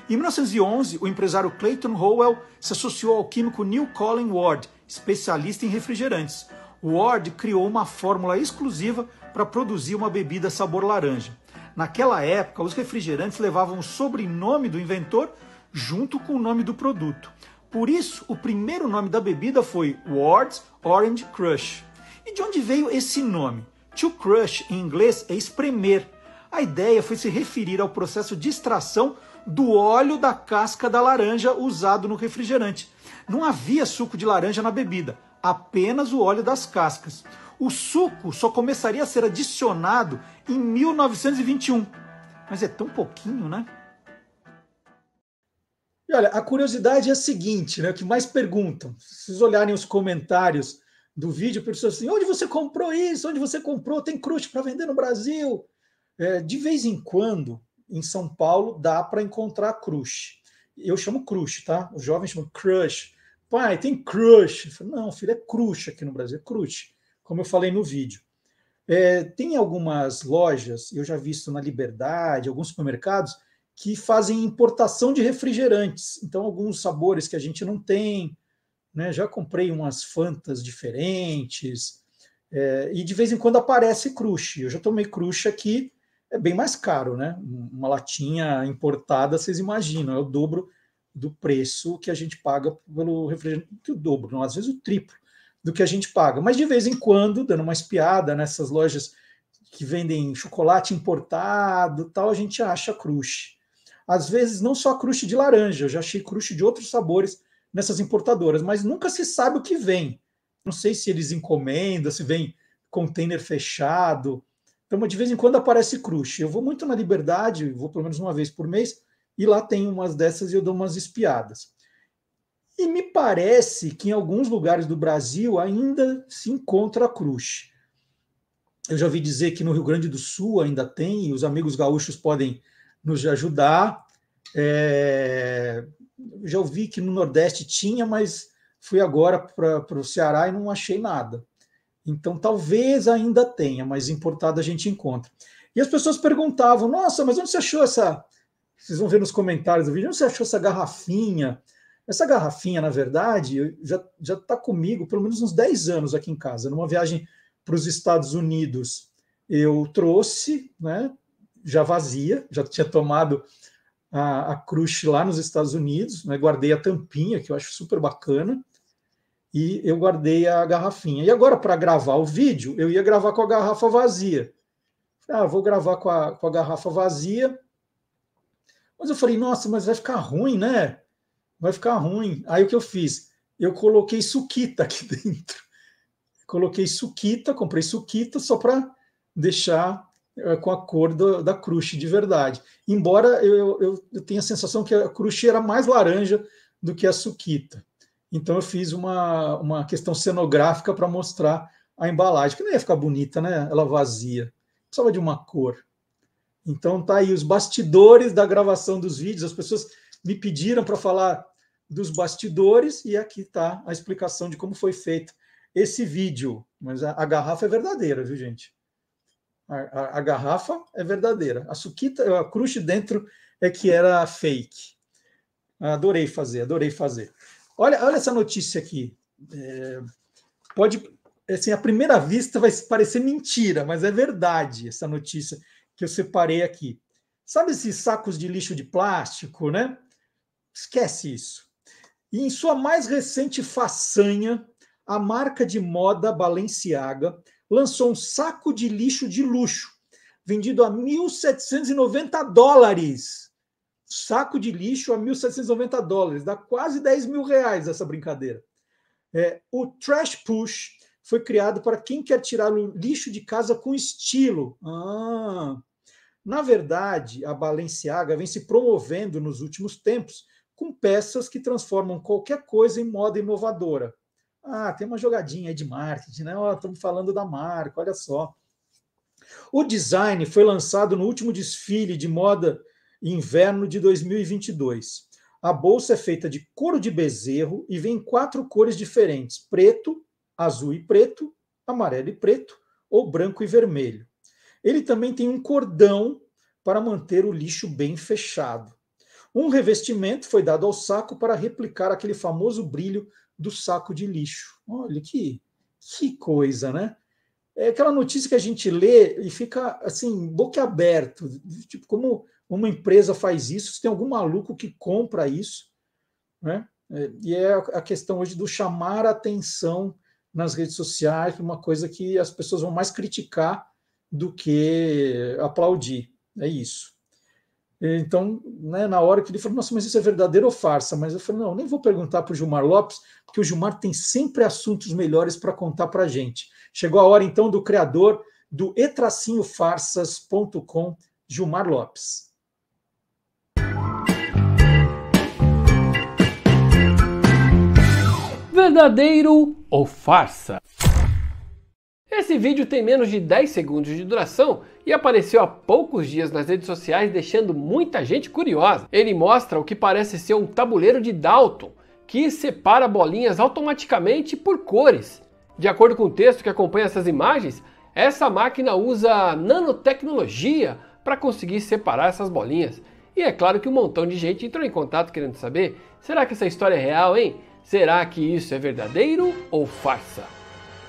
Em 1911, o empresário Clayton Howell se associou ao químico Neil Colin Ward, especialista em refrigerantes. Ward criou uma fórmula exclusiva para produzir uma bebida sabor laranja. Naquela época, os refrigerantes levavam o sobrenome do inventor junto com o nome do produto. Por isso, o primeiro nome da bebida foi Ward's Orange Crush. E de onde veio esse nome? To crush, em inglês, é espremer. A ideia foi se referir ao processo de extração do óleo da casca da laranja usado no refrigerante. Não havia suco de laranja na bebida, apenas o óleo das cascas. O suco só começaria a ser adicionado em 1921. Mas é tão pouquinho, né? E olha, a curiosidade é a seguinte, né? O que mais perguntam, se vocês olharem os comentários do vídeo, pessoas assim, onde você comprou isso? Onde você comprou? Tem crush para vender no Brasil? De vez em quando, em São Paulo, dá para encontrar crush. Eu chamo crush, tá? Os jovens chamam crush. Pai, tem crush. Eu falo, não, filho, é crush aqui no Brasil, é crush, como eu falei no vídeo. Tem algumas lojas, eu já vi isso na Liberdade, alguns supermercados, que fazem importação de refrigerantes. Então, alguns sabores que a gente não tem, né? Já comprei umas Fantas diferentes, e de vez em quando aparece crush. Eu já tomei crush aqui, é bem mais caro, né? Uma latinha importada, vocês imaginam, é o dobro do preço que a gente paga pelo refrigerante, que o dobro, não, às vezes o triplo do que a gente paga. Mas de vez em quando, dando uma espiada nessas lojas que vendem chocolate importado, tal, a gente acha crush. Às vezes não só crush de laranja, eu já achei crush de outros sabores nessas importadoras, mas nunca se sabe o que vem. Não sei se eles encomendam, se vem container fechado. Então, de vez em quando aparece crush. Eu vou muito na Liberdade, vou pelo menos uma vez por mês, e lá tem umas dessas e eu dou umas espiadas. E me parece que em alguns lugares do Brasil ainda se encontra crush. Eu já ouvi dizer que no Rio Grande do Sul ainda tem, e os amigos gaúchos podem nos ajudar. Já ouvi que no Nordeste tinha, mas fui agora para o Ceará e não achei nada. Então, talvez ainda tenha, mas importado a gente encontra. E as pessoas perguntavam, nossa, mas onde você achou essa... Vocês vão ver nos comentários do vídeo, onde você achou essa garrafinha? Essa garrafinha, na verdade, já está comigo pelo menos uns 10 anos aqui em casa. Numa viagem para os Estados Unidos, eu trouxe, né, já vazia, já tinha tomado a crush lá nos Estados Unidos, né, guardei a tampinha, que eu acho super bacana, e eu guardei a garrafinha. E agora, para gravar o vídeo, eu ia gravar com a garrafa vazia. Vou gravar com a garrafa vazia. Mas eu falei, nossa, mas vai ficar ruim, né? Vai ficar ruim. Aí o que eu fiz? Eu coloquei suquita aqui dentro. Coloquei suquita, comprei suquita só para deixar com a cor da crush de verdade. Embora eu tenha a sensação que a crush era mais laranja do que a suquita. Então eu fiz uma questão cenográfica para mostrar a embalagem, que não ia ficar bonita, né? Ela vazia. Precisava de uma cor. Então tá aí os bastidores da gravação dos vídeos. As pessoas me pediram para falar dos bastidores e aqui está a explicação de como foi feito esse vídeo. Mas a garrafa é verdadeira, viu, gente? A garrafa é verdadeira. A suquita, a crush dentro é que era fake. Adorei fazer. Olha essa notícia aqui. Pode, assim, à primeira vista vai parecer mentira, mas é verdade essa notícia que eu separei aqui. Sabe esses sacos de lixo de plástico, né? Esquece isso. E em sua mais recente façanha, a marca de moda Balenciaga lançou um saco de lixo de luxo, vendido a $1.790. Saco de lixo a $1.790, dá quase R$10.000 essa brincadeira. O Trash Push foi criado para quem quer tirar o lixo de casa com estilo. Na verdade, a Balenciaga vem se promovendo nos últimos tempos com peças que transformam qualquer coisa em moda inovadora. Tem uma jogadinha aí de marketing, né? Estamos falando da marca, olha só. O design foi lançado no último desfile de moda inverno de 2022. A bolsa é feita de couro de bezerro e vem em 4 cores diferentes: preto, azul e preto, amarelo e preto, ou branco e vermelho. Ele também tem um cordão para manter o lixo bem fechado. Um revestimento foi dado ao saco para replicar aquele famoso brilho do saco de lixo. Olha que coisa, né? É aquela notícia que a gente lê e fica assim, boquiaberto, tipo, como uma empresa faz isso, se tem algum maluco que compra isso, né? E é a questão hoje do chamar a atenção nas redes sociais, uma coisa que as pessoas vão mais criticar do que aplaudir, é isso. Então, né, na hora que ele falou, nossa, mas isso é verdadeiro ou farsa? Mas eu falei, não, nem vou perguntar para o Gilmar Lopes, porque o Gilmar tem sempre assuntos melhores para contar para a gente. Chegou a hora, então, do criador do e-farsas.com, Gilmar Lopes. Verdadeiro ou farsa? Esse vídeo tem menos de 10 segundos de duração e apareceu há poucos dias nas redes sociais, deixando muita gente curiosa. Ele mostra o que parece ser um tabuleiro de Dalton, que separa bolinhas automaticamente por cores. De acordo com o texto que acompanha essas imagens, essa máquina usa nanotecnologia para conseguir separar essas bolinhas. E é claro que um montão de gente entrou em contato querendo saber, será que essa história é real, hein? Será que isso é verdadeiro ou farsa?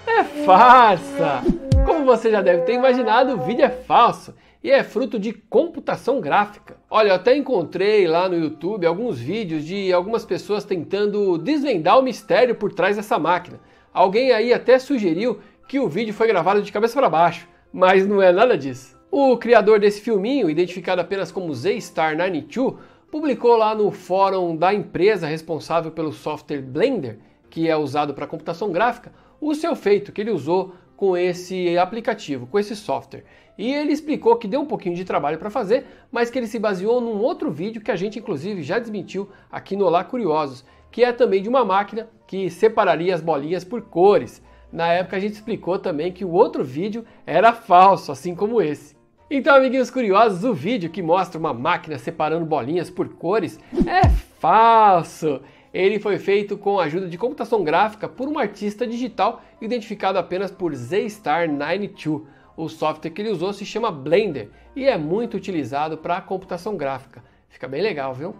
É farsa! Como você já deve ter imaginado, o vídeo é falso e é fruto de computação gráfica. Olha, eu até encontrei lá no YouTube alguns vídeos de algumas pessoas tentando desvendar o mistério por trás dessa máquina. Alguém aí até sugeriu que o vídeo foi gravado de cabeça para baixo, mas não é nada disso. O criador desse filminho, identificado apenas como Z-Star92, publicou lá no fórum da empresa responsável pelo software Blender, que é usado para computação gráfica, o seu feito que ele usou com esse aplicativo, com esse software. E ele explicou que deu um pouquinho de trabalho para fazer, mas que ele se baseou num outro vídeo que a gente inclusive já desmentiu aqui no Olá Curiosos, que é também de uma máquina que separaria as bolinhas por cores. Na época a gente explicou também que o outro vídeo era falso, assim como esse. Então, amiguinhos curiosos, o vídeo que mostra uma máquina separando bolinhas por cores é falso. Ele foi feito com a ajuda de computação gráfica por um artista digital identificado apenas por Z-Star92. O software que ele usou se chama Blender e é muito utilizado para computação gráfica. Fica bem legal, viu?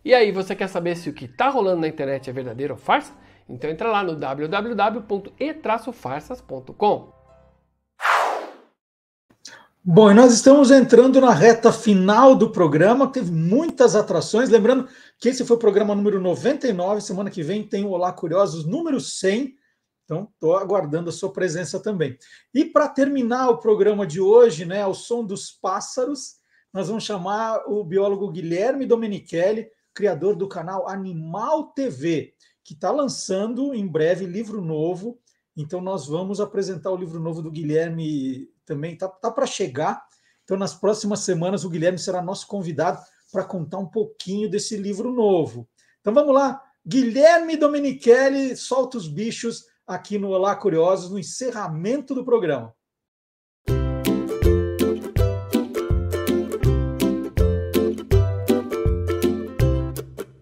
E aí, você quer saber se o que está rolando na internet é verdadeiro ou farsa? Então entra lá no www.e-farsas.com. Bom, e nós estamos entrando na reta final do programa, teve muitas atrações, lembrando que esse foi o programa número 99, semana que vem tem o Olá Curiosos número 100, então estou aguardando a sua presença também. E para terminar o programa de hoje, né, ao som dos pássaros, nós vamos chamar o biólogo Guilherme Domenichelli, criador do canal Animal TV, que está lançando em breve livro novo, então nós vamos apresentar o livro novo do Guilherme também, tá para chegar. Então, nas próximas semanas, o Guilherme será nosso convidado para contar um pouquinho desse livro novo. Então, vamos lá. Guilherme Domenichelli, solta os bichos aqui no Olá Curiosos, no encerramento do programa.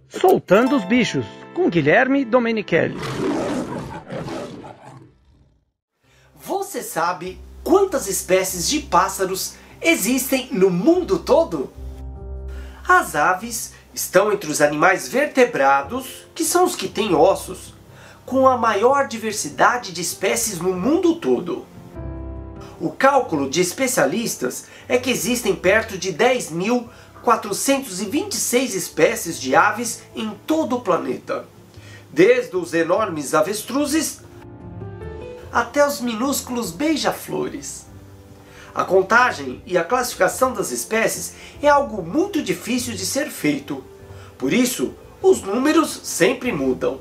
Soltando os bichos, com Guilherme Domenichelli. Você sabe quantas espécies de pássaros existem no mundo todo? As aves estão entre os animais vertebrados, que são os que têm ossos, com a maior diversidade de espécies no mundo todo. O cálculo de especialistas é que existem perto de 10.426 espécies de aves em todo o planeta, desde os enormes avestruzes até os minúsculos beija-flores. A contagem e a classificação das espécies é algo muito difícil de ser feito, por isso os números sempre mudam.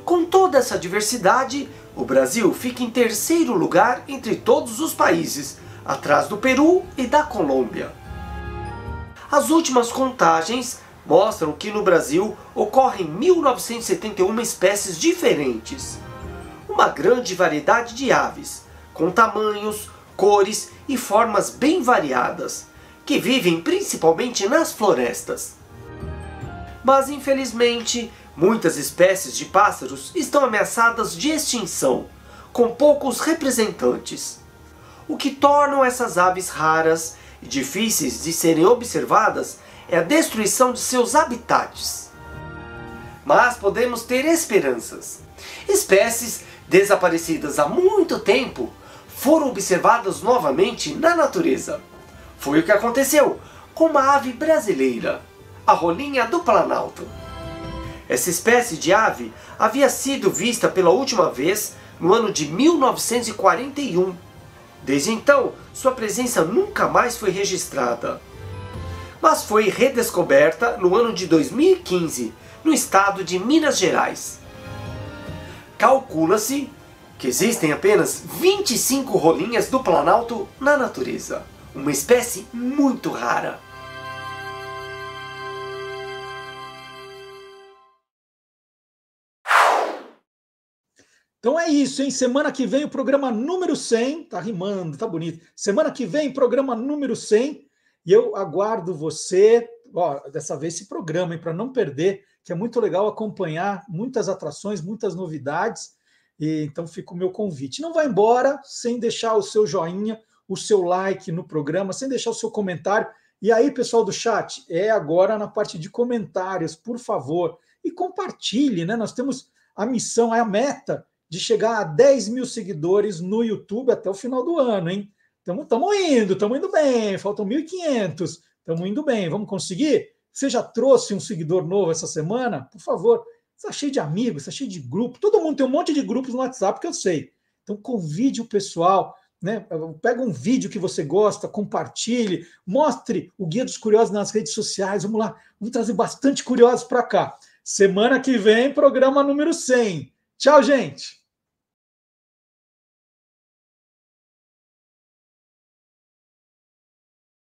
Com toda essa diversidade, o Brasil fica em terceiro lugar entre todos os países, atrás do Peru e da Colômbia. As últimas contagens mostram que no Brasil ocorrem 1.971 espécies diferentes. Uma grande variedade de aves, com tamanhos, cores e formas bem variadas, que vivem principalmente nas florestas. Mas infelizmente, muitas espécies de pássaros estão ameaçadas de extinção, com poucos representantes, o que tornam essas aves raras e difíceis de serem observadas é a destruição de seus habitats. Mas podemos ter esperanças. Espécies desaparecidas há muito tempo, foram observadas novamente na natureza. Foi o que aconteceu com uma ave brasileira, a rolinha do Planalto. Essa espécie de ave havia sido vista pela última vez no ano de 1941. Desde então, sua presença nunca mais foi registrada. Mas foi redescoberta no ano de 2015, no estado de Minas Gerais. Calcula-se que existem apenas 25 rolinhas do Planalto na natureza, uma espécie muito rara. Então é isso, hein? Semana que vem o programa número 100, tá rimando, tá bonito. Semana que vem, programa número 100, e eu aguardo você, ó, dessa vez esse programa, hein, para não perder, que é muito legal acompanhar muitas atrações, muitas novidades. E então fica o meu convite. Não vai embora sem deixar o seu joinha, o seu like no programa, sem deixar o seu comentário. E aí, pessoal do chat, é agora na parte de comentários, por favor. E compartilhe, né? Nós temos a missão, a meta de chegar a 10 mil seguidores no YouTube até o final do ano, hein? Estamos indo bem, faltam 1.500, estamos indo bem. Vamos conseguir? Você já trouxe um seguidor novo essa semana? Por favor. Está cheio de amigos, está cheio de grupo. Todo mundo tem um monte de grupos no WhatsApp que eu sei. Então convide o pessoal, né? Pega um vídeo que você gosta, compartilhe, mostre o Guia dos Curiosos nas redes sociais. Vamos lá, vamos trazer bastante curiosos para cá. Semana que vem, programa número 100. Tchau, gente!